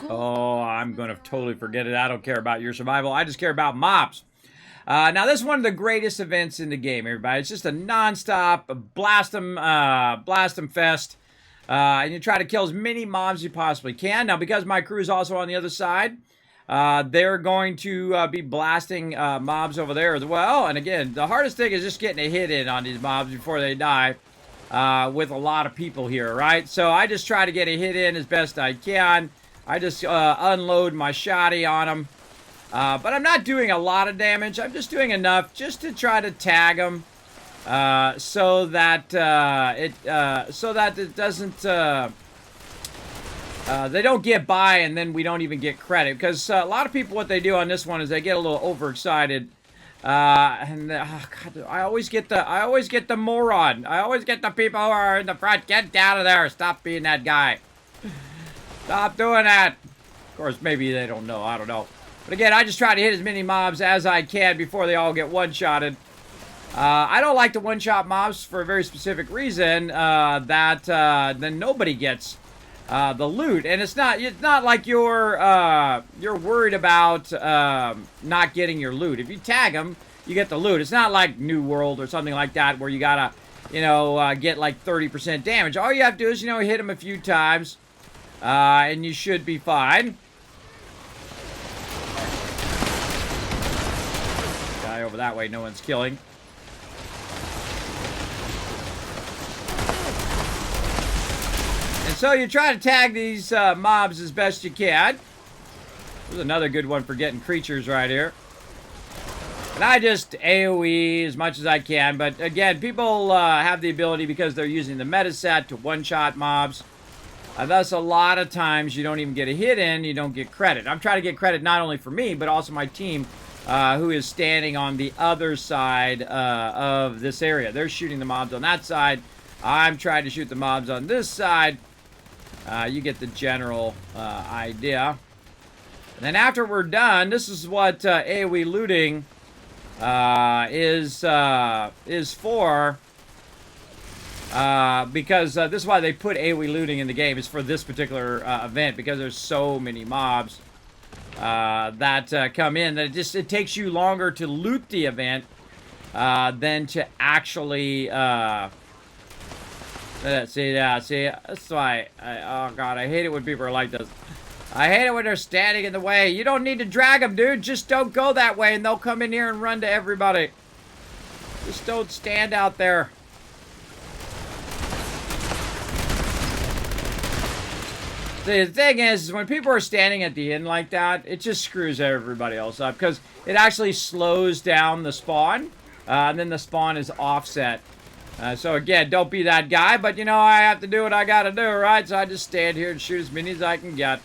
Oh, I'm going to totally forget it. I don't care about your survival. I just care about mobs. Now, this is one of the greatest events in the game, everybody. It's just a non-stop blast 'em fest. And you try to kill as many mobs as you possibly can. Now, because my crew is also on the other side, they're going to be blasting mobs over there as well. And again, the hardest thing is just getting a hit in on these mobs before they die with a lot of people here, right? So I just try to get a hit in as best I can. I just unload my shotty on them. But I'm not doing a lot of damage. I'm just doing enough just to try to tag them so that it doesn't they don't get by and then we don't even get credit. Because a lot of people, what they do on this one is they get a little overexcited. Oh God, I always get the moron. I always get the people who are in the front. Get down of there. Stop being that guy. Stop doing that. Of course, maybe they don't know. I don't know. But again, I just try to hit as many mobs as I can before they all get one-shotted. I don't like to one-shot mobs for a very specific reason, that then nobody gets the loot. And it's not like you're worried about not getting your loot. If you tag them, you get the loot. It's not like New World or something like that where you gotta, get like 30% damage. All you have to do is, hit them a few times, and you should be fine. Over that way, no one's killing. And so you try to tag these mobs as best you can. There's another good one for getting creatures right here. And I just AoE as much as I can. But again, people have the ability, because they're using the meta set, to one-shot mobs. Thus, a lot of times you don't even get a hit in, you don't get credit. I'm trying to get credit not only for me, but also my team, who is standing on the other side of this area. They're shooting the mobs on that side. I'm trying to shoot the mobs on this side. You get the general idea. And then after we're done, this is what AoE looting is for. Because this is why they put AoE looting in the game. It's for this particular event, because there's so many mobs that come in that it takes you longer to loot the event than to actually see that's why oh God, I hate it when people are like this. I hate it when they're standing in the way. You don't need to drag them, dude. Just don't go that way and they'll come in here and run to everybody. Just don't stand out there. The thing is, when people are standing at the end like that, it just screws everybody else up, because it actually slows down the spawn, and then the spawn is offset. So again, don't be that guy, but I have to do what I gotta do, right? So I just stand here and shoot as many as I can get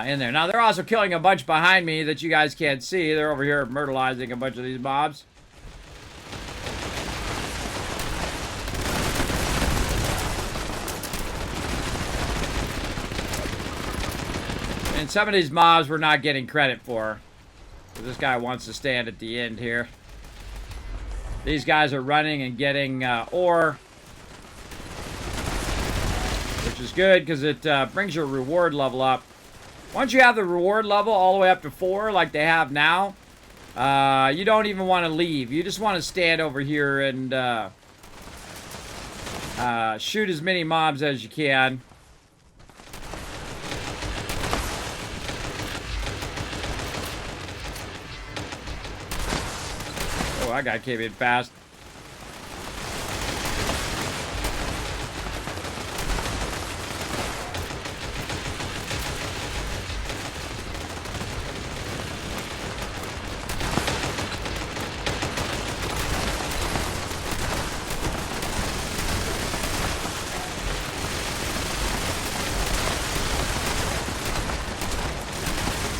in there. Now, they're also killing a bunch behind me that you guys can't see. They're over here myrtleizing a bunch of these mobs. And some of these mobs we're not getting credit for. This guy wants to stand at the end here. These guys are running and getting ore. Which is good because it brings your reward level up. Once you have the reward level all the way up to 4 like they have now, you don't even want to leave. You just want to stand over here and shoot as many mobs as you can. Oh, that guy came in fast.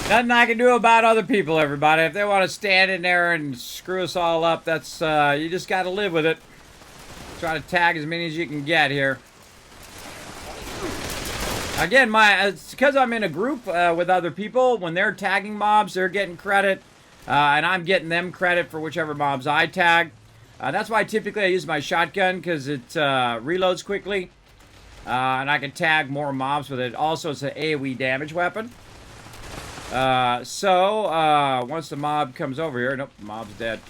Nothing I can do about other people, everybody. If they want to stand in there and screw us all up, that's, you just got to live with it. Try to tag as many as you can get here. Again, it's because I'm in a group with other people. When they're tagging mobs, they're getting credit. And I'm getting them credit for whichever mobs I tag. That's why typically I use my shotgun, because it reloads quickly. And I can tag more mobs with it. Also, it's an AoE damage weapon. Once the mob comes over here, nope, the mob's dead.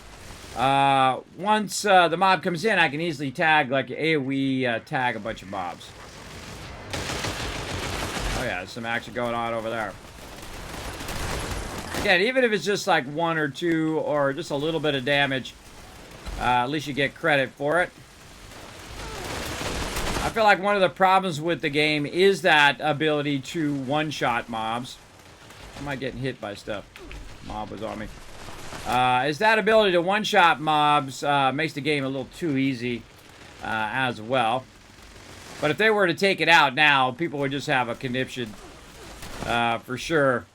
Once the mob comes in, I can easily tag, like AoE, tag a bunch of mobs. Oh yeah, there's some action going on over there. Again, even if it's just like 1 or 2 or just a little bit of damage, at least you get credit for it. I feel like one of the problems with the game is that ability to one-shot mobs. Am I getting hit by stuff? Mob was on me. Is that ability to one-shot mobs makes the game a little too easy as well. But if they were to take it out now, people would just have a conniption for sure.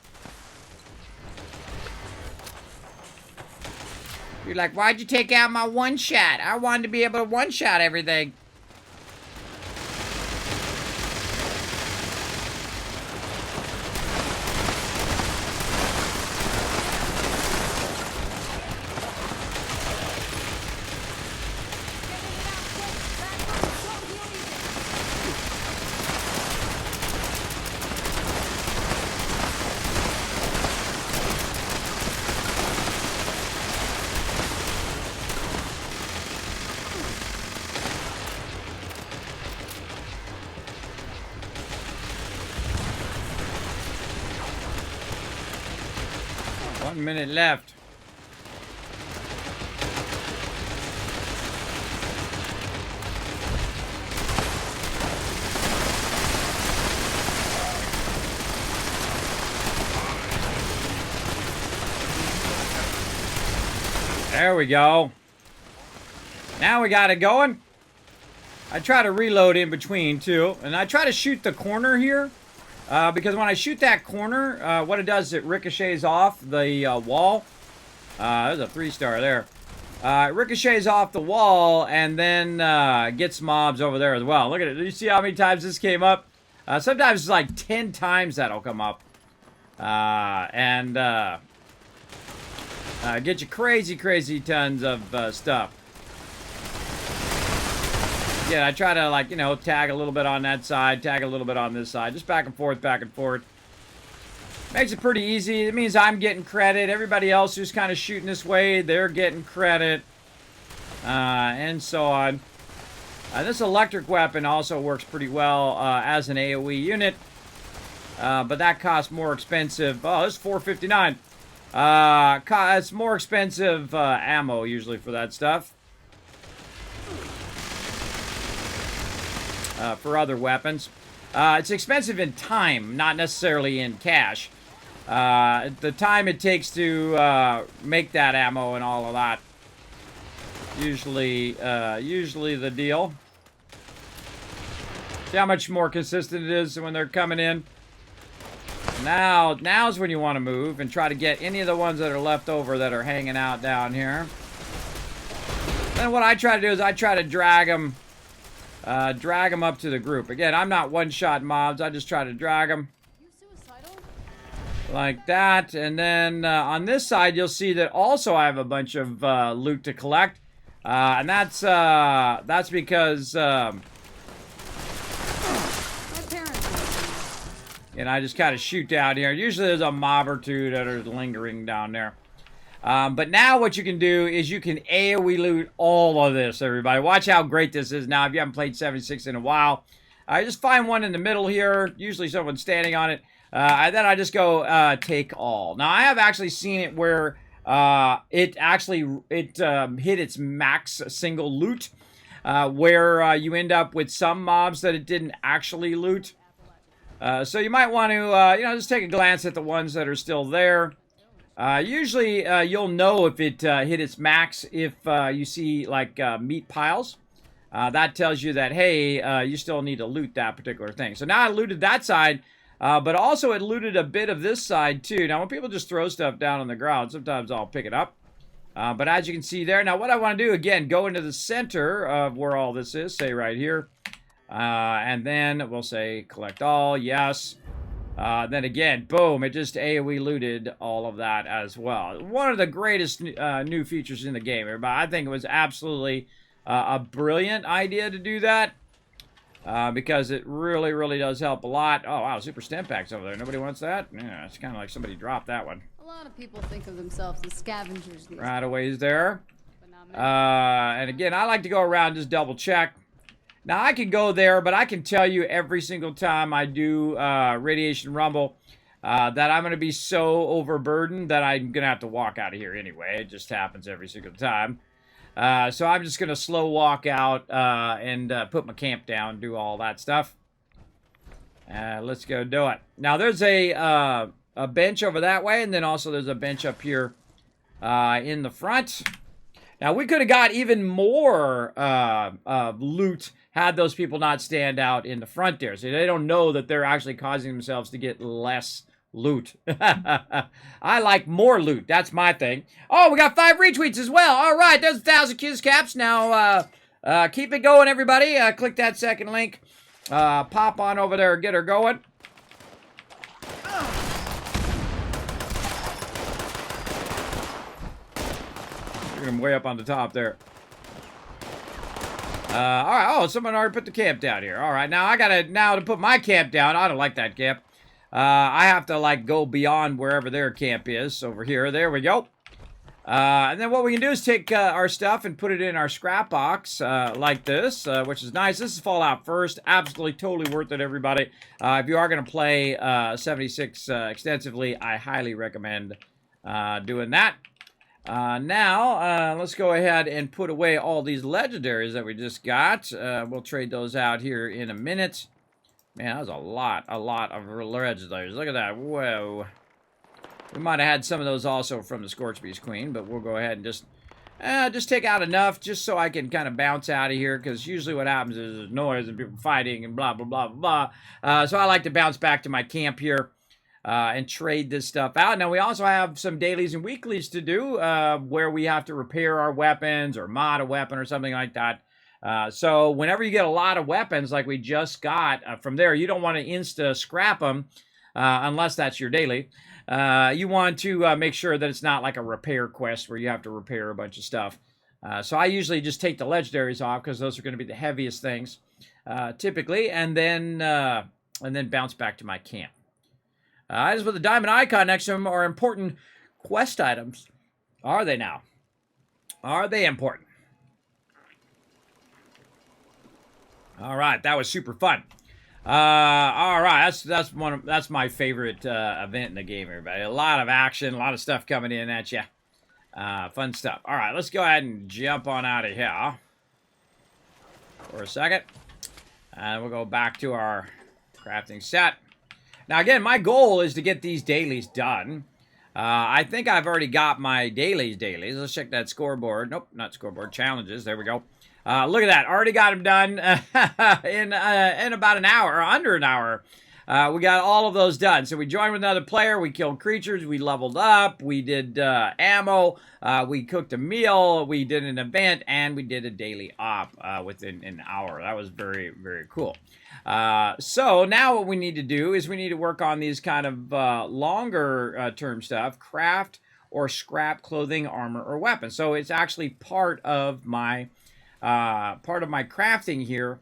You're like, why'd you take out my one-shot? I wanted to be able to one-shot everything. Minute left. There we go. Now we got it going. I try to reload in between too, and I try to shoot the corner here. Because when I shoot that corner, what it does is it ricochets off the wall. There's a 3-star there. It ricochets off the wall and then gets mobs over there as well. Look at it. Do you see how many times this came up? Sometimes it's like 10 times that'll come up. Get you crazy, crazy tons of stuff. Yeah, I try to, like, you know, tag a little bit on that side, tag a little bit on this side. Just back and forth, back and forth. Makes it pretty easy. It means I'm getting credit. Everybody else who's kind of shooting this way, they're getting credit. And so on. This electric weapon also works pretty well as an AoE unit. But that costs more expensive. Oh, this is $4.59. It's more expensive ammo usually for that stuff. For other weapons. It's expensive in time, not necessarily in cash. The time it takes to make that ammo and all of that. Usually the deal. See how much more consistent it is when they're coming in. Now's when you want to move and try to get any of the ones that are left over that are hanging out down here. Then what I try to do is I try to drag them up to the group. Again, I'm not one-shot mobs. I just try to drag them. You suicidal? Like that. And then on this side, you'll see that also I have a bunch of loot to collect. And that's because, My parents. and I just kind of shoot down here. Usually there's a mob or two that are lingering down there. But now what you can do is you can AoE loot all of this, everybody. Watch how great this is now. If you haven't played 76 in a while, just find one in the middle here. Usually someone's standing on it. And then I just go take all. Now, I have actually seen it where it hit its max single loot, where you end up with some mobs that it didn't actually loot. So you might want to, just take a glance at the ones that are still there. Usually, you'll know if it hit its max if you see, like, meat piles. That tells you that, hey, you still need to loot that particular thing. So now I looted that side, but also it looted a bit of this side, too. Now, when people just throw stuff down on the ground, sometimes I'll pick it up. But as you can see there, now what I want to do, again, go into the center of where all this is, say right here. And then we'll say collect all, yes. Then again, boom, it just AoE looted all of that as well. One of the greatest new features in the game, everybody. I think it was absolutely a brilliant idea to do that. Because it really, really does help a lot. Oh, wow, super stim packs over there. Nobody wants that? Yeah, it's kind of like somebody dropped that one. A lot of people think of themselves as scavengers these Right away is there. but not many. And again, I like to go around and just double check. Now, I can go there, but I can tell you every single time I do Radiation Rumble that I'm going to be so overburdened that I'm going to have to walk out of here anyway. It just happens every single time. So I'm just going to slow walk out and put my camp down, do all that stuff. Let's go do it. Now, there's a bench over that way, and then also there's a bench up here in the front. Now, we could have got even more loot had those people not stand out in the front there. So they don't know that they're actually causing themselves to get less loot. I like more loot. That's my thing. Oh, we got 5 retweets as well. All right, there's 1,000 kids caps. Now, keep it going, everybody. Click that second link. Pop on over there and get her going. Look at him way up on the top there. All right. Oh, someone already put the camp down here. All right. Now I gotta to put my camp down. I don't like that camp. I have to like go beyond wherever their camp is over here. There we go. And then what we can do is take our stuff and put it in our scrap box like this, which is nice. This is Fallout First. Absolutely, totally worth it, everybody. If you are going to play 76 extensively, I highly recommend doing that. Now, let's go ahead and put away all these legendaries that we just got. We'll trade those out here in a minute. Man, that was a lot of legendaries. Look at that. Whoa. We might have had some of those also from the Scorchbeast Queen, but we'll go ahead and just take out enough just so I can kind of bounce out of here, because usually what happens is there's noise and people fighting and blah, blah, blah, blah, blah. So I like to bounce back to my camp here. And trade this stuff out. Now, we also have some dailies and weeklies to do where we have to repair our weapons or mod a weapon or something like that. So whenever you get a lot of weapons like we just got from there, you don't want to insta-scrap them unless that's your daily. You want to make sure that it's not like a repair quest where you have to repair a bunch of stuff. So I usually just take the legendaries off because those are going to be the heaviest things typically, and then bounce back to my camp. I just put the diamond icon next to them are important quest items. Are they now? Are they important? All right, that was super fun. All right, that's my favorite event in the game, everybody. A lot of action, a lot of stuff coming in at you. Fun stuff. All right, let's go ahead and jump on out of here for a second. And we'll go back to our crafting set. Now, again, my goal is to get these dailies done. I think I've already got my dailies. Let's check that scoreboard. Nope, not scoreboard. Challenges. There we go. Look at that. Already got them done in about an hour, or under an hour. we got all of those done. So we joined with another player. We killed creatures. We leveled up. We did ammo. We cooked a meal. We did an event. And we did a daily op within an hour. That was very, very cool. So now what we need to do is we need to work on these kind of longer term stuff. Craft or scrap clothing, armor, or weapons. So it's actually part of my crafting here,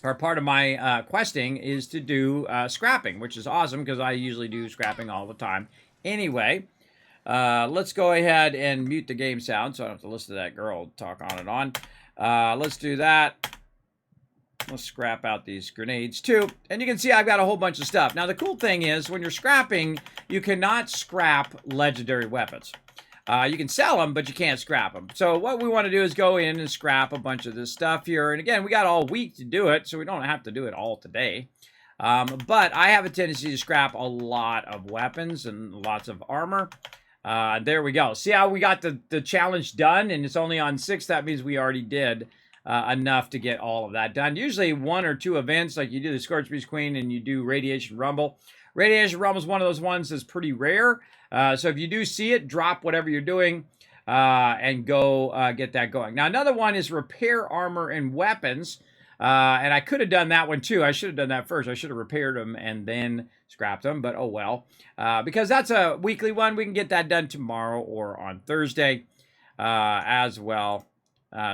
or part of my questing, is to do scrapping, which is awesome because I usually do scrapping all the time. Anyway, let's go ahead and mute the game sound so I don't have to listen to that girl talk on and on. Let's do that. Let's scrap out these grenades too. And you can see I've got a whole bunch of stuff. Now the cool thing is when you're scrapping, you cannot scrap legendary weapons. You can sell them, but you can't scrap them. So what we want to do is go in and scrap a bunch of this stuff here. And again, we got all week to do it, so we don't have to do it all today. But I have a tendency to scrap a lot of weapons and lots of armor. There we go. See how we got the challenge done? And it's only on 6. That means we already did enough to get all of that done. Usually 1 or 2 events, like you do the Scorched Beast Queen and you do Radiation Rumble. Radiation Rumble is one of those ones that's pretty rare. So if you do see it, drop whatever you're doing and go get that going. Now, another one is repair armor and weapons. And I could have done that one too. I should have done that first. I should have repaired them and then scrapped them, but oh well. Because that's a weekly one. We can get that done tomorrow or on Thursday as well.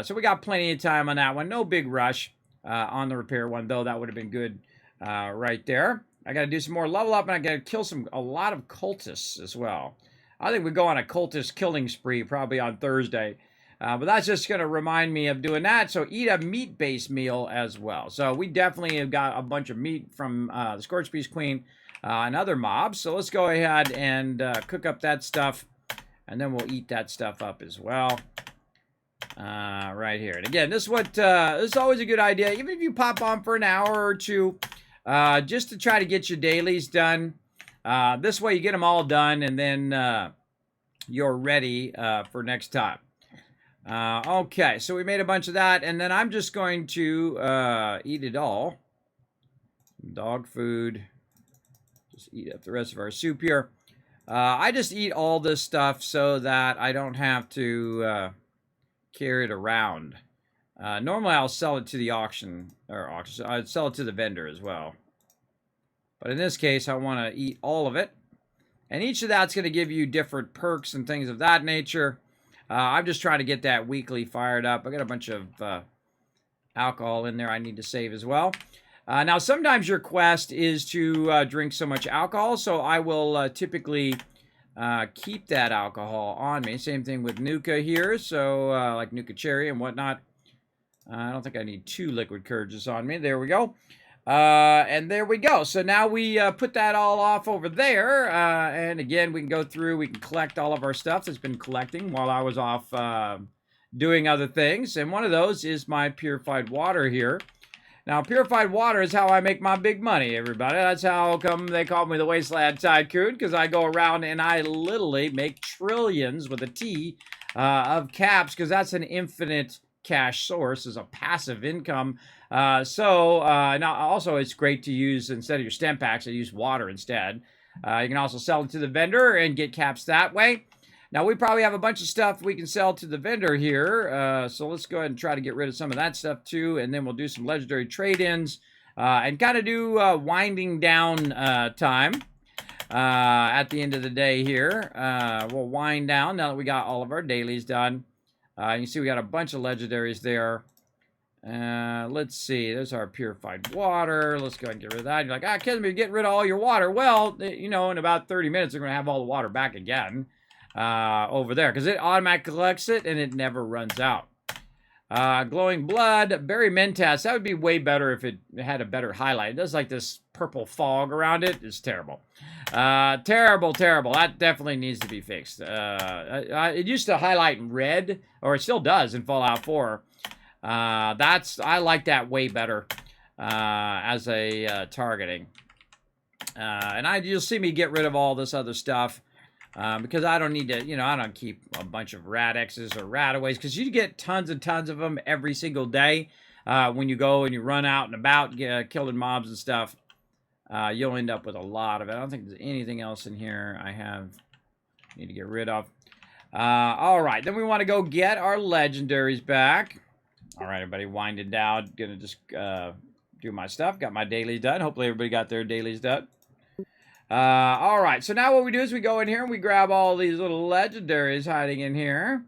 So we got plenty of time on that one. No big rush on the repair one, though. That would have been good right there. I got to do some more level up, and I got to kill a lot of cultists as well. I think we go on a cultist killing spree probably on Thursday. But that's just going to remind me of doing that. So eat a meat-based meal as well. So we definitely have got a bunch of meat from the Scorched Beast Queen and other mobs. So let's go ahead and cook up that stuff. And then we'll eat that stuff up as well. Right here. And again, this is always a good idea. Even if you pop on for an hour or two, just to try to get your dailies done. This way you get them all done, and then you're ready for next time. Okay, so we made a bunch of that, and then I'm just going to eat it all. Dog food. Just eat up the rest of our soup here. I just eat all this stuff so that I don't have to carry it around. Normally I'll sell it to the auction, I'd sell it to the vendor as well. But in this case, I want to eat all of it. And each of that's going to give you different perks and things of that nature. I'm just trying to get that weekly fired up. I got a bunch of alcohol in there I need to save as well. Now, sometimes your quest is to drink so much alcohol, so I will typically keep that alcohol on me. Same thing with Nuka here, so like Nuka Cherry and whatnot. I don't think I need 2 liquid courages on me. There we go. And there we go. So now we put that all off over there. And again, we can go through, we can collect all of our stuff that's been collecting while I was off doing other things. And one of those is my purified water here. Now, purified water is how I make my big money, everybody. That's how come they call me the Wasteland Tycoon, because I go around and I literally make trillions with a T of caps, because that's an infinite cash source as a passive income. Now also it's great to use, instead of your stem packs, I use water instead. You can also sell it to the vendor and get caps that way. Now we probably have a bunch of stuff we can sell to the vendor here. So let's go ahead and try to get rid of some of that stuff too. And then we'll do some legendary trade-ins and kind of do winding down time at the end of the day here. We'll wind down now that we got all of our dailies done. You can see we got a bunch of legendaries there. Let's see. There's our purified water. Let's go ahead and get rid of that. You're like, Kismet, you're getting rid of all your water. Well, you know, in about 30 minutes, they're going to have all the water back again over there, because it automatically collects it and it never runs out. Glowing blood, berry mentas. That would be way better if it had a better highlight. It does like this purple fog around it. It's terrible. Terrible. That definitely needs to be fixed. It used to highlight in red, or it still does in Fallout 4. I like that way better as a targeting. And you'll see me get rid of all this other stuff. Because I don't need to, I don't keep a bunch of Radexes or Radaways, because you get tons and tons of them every single day when you go and you run out and about killing mobs and stuff. you'll end up with a lot of it. I don't think there's anything else in here need to get rid of. All right, then we want to go get our legendaries back. All right, everybody, wind it down. Gonna just do my stuff. Got my dailies done. Hopefully everybody got their dailies done. All right, so now what we do is we go in here and we grab all these little legendaries hiding in here.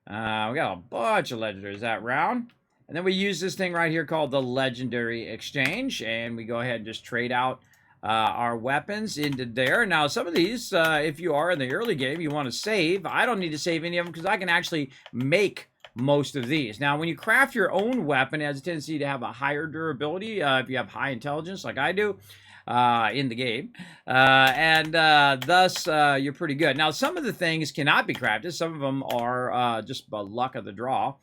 We got a bunch of legendaries that round. And then we use this thing right here called the Legendary Exchange. And we go ahead and just trade out our weapons into there. Now, some of these, if you are in the early game, you want to save. I don't need to save any of them because I can actually make most of these. Now, when you craft your own weapon, it has a tendency to have a higher durability if you have high intelligence like I do. In the game, and thus you're pretty good. Now, some of the things cannot be crafted. Some of them are just the luck of the draw,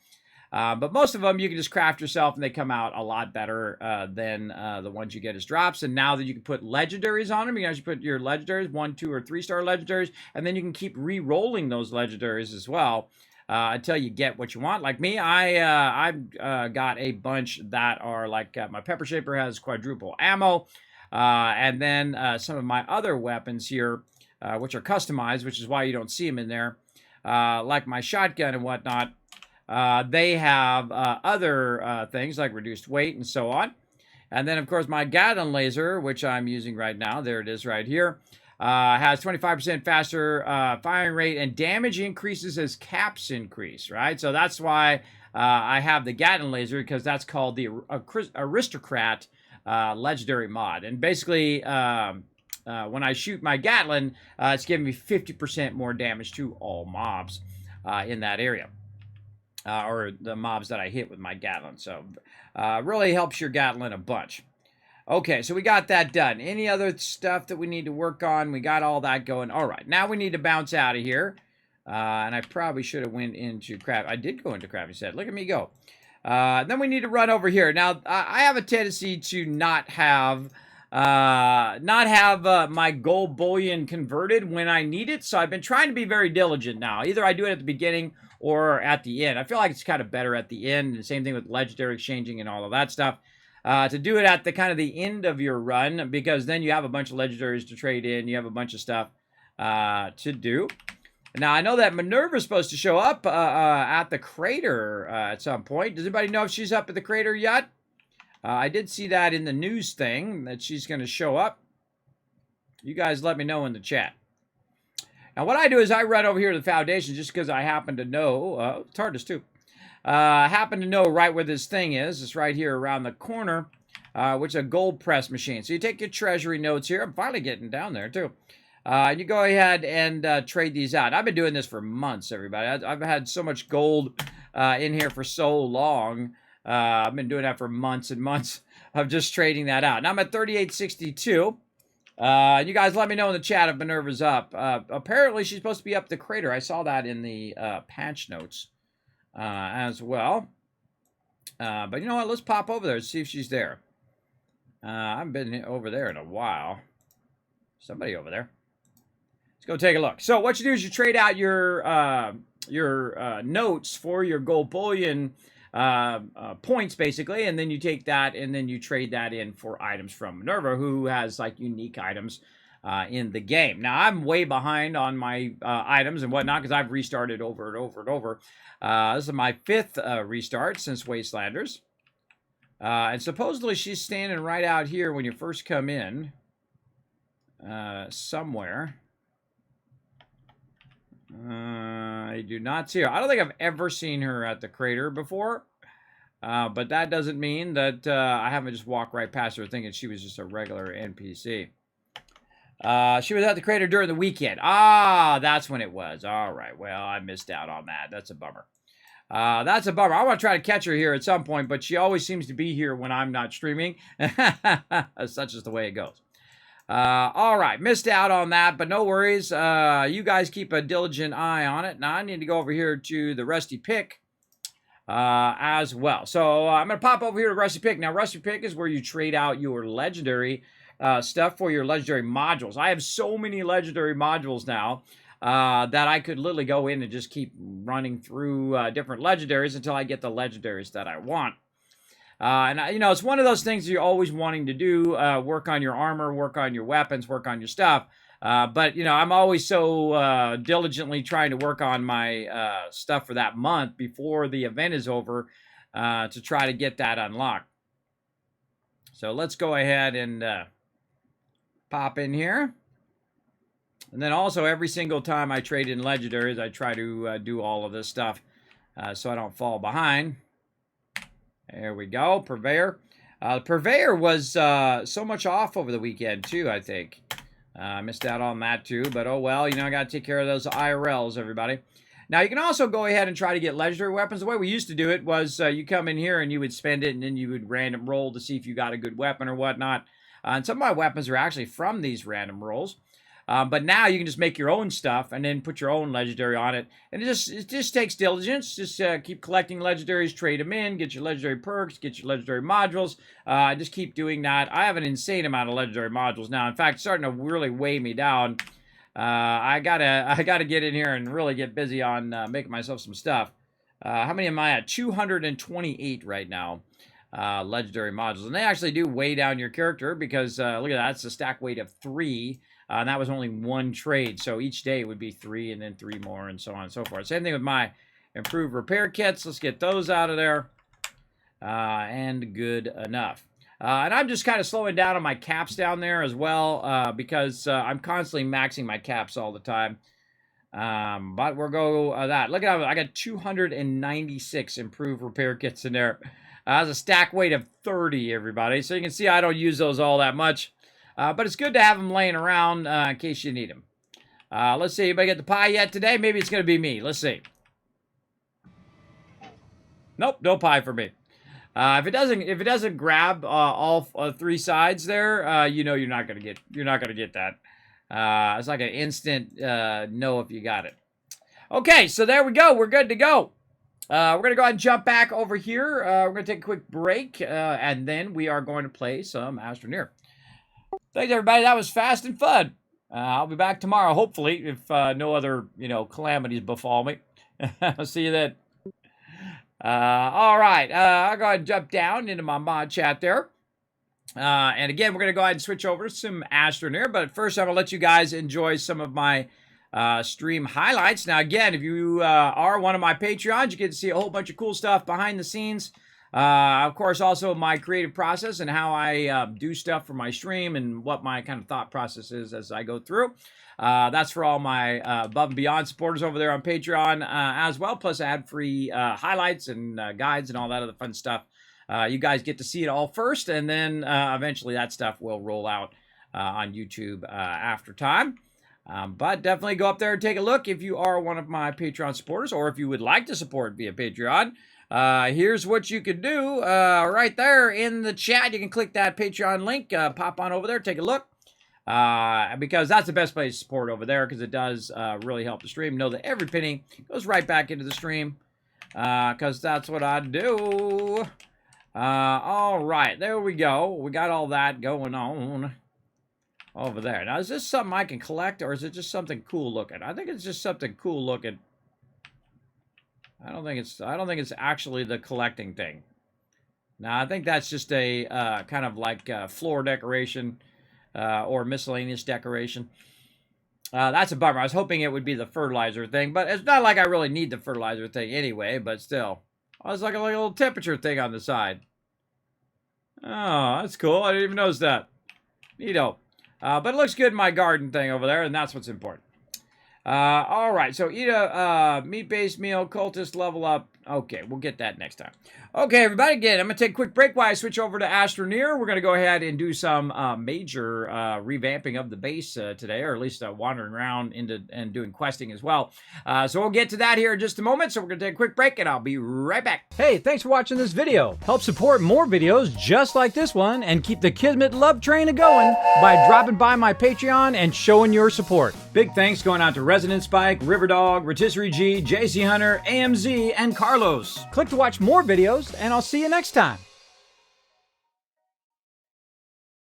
but most of them you can just craft yourself, and they come out a lot better than the ones you get as drops. And now that you can put legendaries on them, you can actually put your legendaries, 1, 2, or 3-star legendaries, and then you can keep re-rolling those legendaries as well. Until you get what you want. Like me, I've got a bunch that are like my Pepper Shaper has quadruple ammo. And then some of my other weapons here, which are customized, which is why you don't see them in there, like my shotgun and whatnot, they have other things like reduced weight and so on. And then, of course, my Gatling laser, which I'm using right now, there it is right here, has 25% faster firing rate, and damage increases as caps increase, right? So that's why I have the Gatling laser, because that's called the Aristocrat legendary mod. And basically, when I shoot my Gatling, it's giving me 50% more damage to all mobs in that area. Or the mobs that I hit with my Gatling. So, really helps your Gatling a bunch. Okay, so we got that done. Any other stuff that we need to work on? We got all that going. All right, now we need to bounce out of here. And I probably should have went into craft. I did go into crafting set. Look at me go. Then we need to run over here. Now, I have a tendency to not have my gold bullion converted when I need it. So I've been trying to be very diligent now. Either I do it at the beginning or at the end. I feel like it's kind of better at the end. The same thing with legendary exchanging and all of that stuff. To do it at the kind of the end of your run, because then you have a bunch of legendaries to trade in. You have a bunch of stuff to do. Now, I know that Minerva's supposed to show up at the crater at some point. Does anybody know if she's up at the crater yet? I did see that in the news thing, that she's going to show up. You guys let me know in the chat. Now, what I do is I run over here to the Foundation just because I happen to know, TARDIS too, happen to know right where this thing is. It's right here around the corner, which is a gold press machine. So you take your treasury notes here. I'm finally getting down there too. You go ahead and trade these out. I've been doing this for months, everybody. I've had so much gold in here for so long. I've been doing that for months and months of just trading that out. Now I'm at 3862. You guys let me know in the chat if Minerva's up. Apparently she's supposed to be up the crater. I saw that in the patch notes as well. But you know what? Let's pop over there and see if she's there. I haven't been over there in a while. Somebody over there. Let's go take a look. So what you do is you trade out your notes for your gold bullion points, basically, and then you take that and then you trade that in for items from Minerva, who has like unique items in the game. Now I'm way behind on my items and whatnot because I've restarted over and over and over. This is my 5th restart since Wastelanders, and supposedly she's standing right out here when you first come in, somewhere. I do not see her. I don't think I've ever seen her at the crater before. But that doesn't mean that I haven't just walked right past her thinking she was just a regular NPC. She was at the crater during the weekend. Ah, that's when it was. All right. Well, I missed out on that. That's a bummer. That's a bummer. I want to try to catch her here at some point, but she always seems to be here when I'm not streaming. Such is the way it goes. All right, missed out on that, but no worries. You guys keep a diligent eye on it. Now I need to go over here to the Rusty Pick as well. So I'm going to pop over here to Rusty Pick. Now, Rusty Pick is where you trade out your legendary stuff for your legendary modules. I have so many legendary modules now that I could literally go in and just keep running through different legendaries until I get the legendaries that I want. And, you know, it's one of those things you're always wanting to do, work on your armor, work on your weapons, work on your stuff. But, you know, I'm always so diligently trying to work on my stuff for that month before the event is over to try to get that unlocked. So let's go ahead and pop in here. And then also every single time I trade in legendaries, I try to do all of this stuff so I don't fall behind. There we go, Purveyor. Purveyor was so much off over the weekend too, I think. I missed out on that too, but oh well, you know, I got to take care of those IRLs, everybody. Now, you can also go ahead and try to get legendary weapons. The way we used to do it was you come in here and you would spend it, and then you would random roll to see if you got a good weapon or whatnot. And some of my weapons are actually from these random rolls. But now you can just make your own stuff and then put your own legendary on it. And it just takes diligence. Just keep collecting legendaries, trade them in, get your legendary perks, get your legendary modules. Just keep doing that. I have an insane amount of legendary modules now. In fact, it's starting to really weigh me down. I gotta get in here and really get busy on making myself some stuff. How many am I at? 228 right now. Legendary modules. And they actually do weigh down your character because, look at that, it's a stack weight of 3. And that was only one trade, so each day it would be 3 and then 3 more and so on and so forth. Same thing with my improved repair kits. Let's get those out of there. And good enough. And I'm just kind of slowing down on my caps down there as well because I'm constantly maxing my caps all the time. But we'll go that. Look at that. I got 296 improved repair kits in there. That's a stack weight of 30, everybody. So you can see I don't use those all that much. But it's good to have them laying around in case you need them. Let's see. Anybody get the pie yet today? Maybe it's going to be me. Let's see. Nope, no pie for me. If it doesn't grab all 3 sides there, you know you're not gonna get that. It's like an instant no if you got it. Okay, so there we go. We're good to go. We're gonna go ahead and jump back over here. We're gonna take a quick break, and then we are going to play some Astroneer. Thanks everybody. That was fast and fun. I'll be back tomorrow, hopefully, if no other calamities befall me. I'll see you then. All right, I'll go ahead and jump down into my mod chat there. And again, we're going to go ahead and switch over to some Astroneer. But first, I'm going to let you guys enjoy some of my stream highlights. Now, again, if you are one of my Patreons, you get to see a whole bunch of cool stuff behind the scenes. Of course, also my creative process and how I do stuff for my stream and what my kind of thought process is as I go through. That's for all my above and beyond supporters over there on Patreon as well, plus ad-free highlights and guides and all that other fun stuff. You guys get to see it all first, and then eventually that stuff will roll out on YouTube after time. But definitely go up there and take a look if you are one of my Patreon supporters, or if you would like to support via Patreon. Here's what you can do right there in the chat. You can click that Patreon link, pop on over there, take a look. Because that's the best place to support over there, because it does really help the stream. Know that every penny goes right back into the stream, because that's what I do. All right, there we go. We got all that going on over there. Now, is this something I can collect, or is it just something cool looking? I think it's just something cool looking. I don't think it's actually the collecting thing. Now, I think that's just a kind of like floor decoration. Or miscellaneous decoration. That's a bummer. I was hoping it would be the fertilizer thing, but it's not like I really need the fertilizer thing anyway, but still. Oh, it's like a little temperature thing on the side. Oh, that's cool. I didn't even notice that. Neato. But it looks good in my garden thing over there, and that's what's important. All right, so eat a meat-based meal, cultist level up. Okay, we'll get that next time. Okay, everybody, again, I'm going to take a quick break while I switch over to Astroneer. We're going to go ahead and do some major revamping of the base today, or at least wandering around and doing questing as well. So we'll get to that here in just a moment. So we're going to take a quick break, and I'll be right back. Hey, thanks for watching this video. Help support more videos just like this one and keep the Kismet love train a-going by dropping by my Patreon and showing your support. Big thanks going out to Resident Spike, Riverdog, Rotisserie G, JC Hunter, AMZ, and Carlos. Click to watch more videos, and I'll see you next time.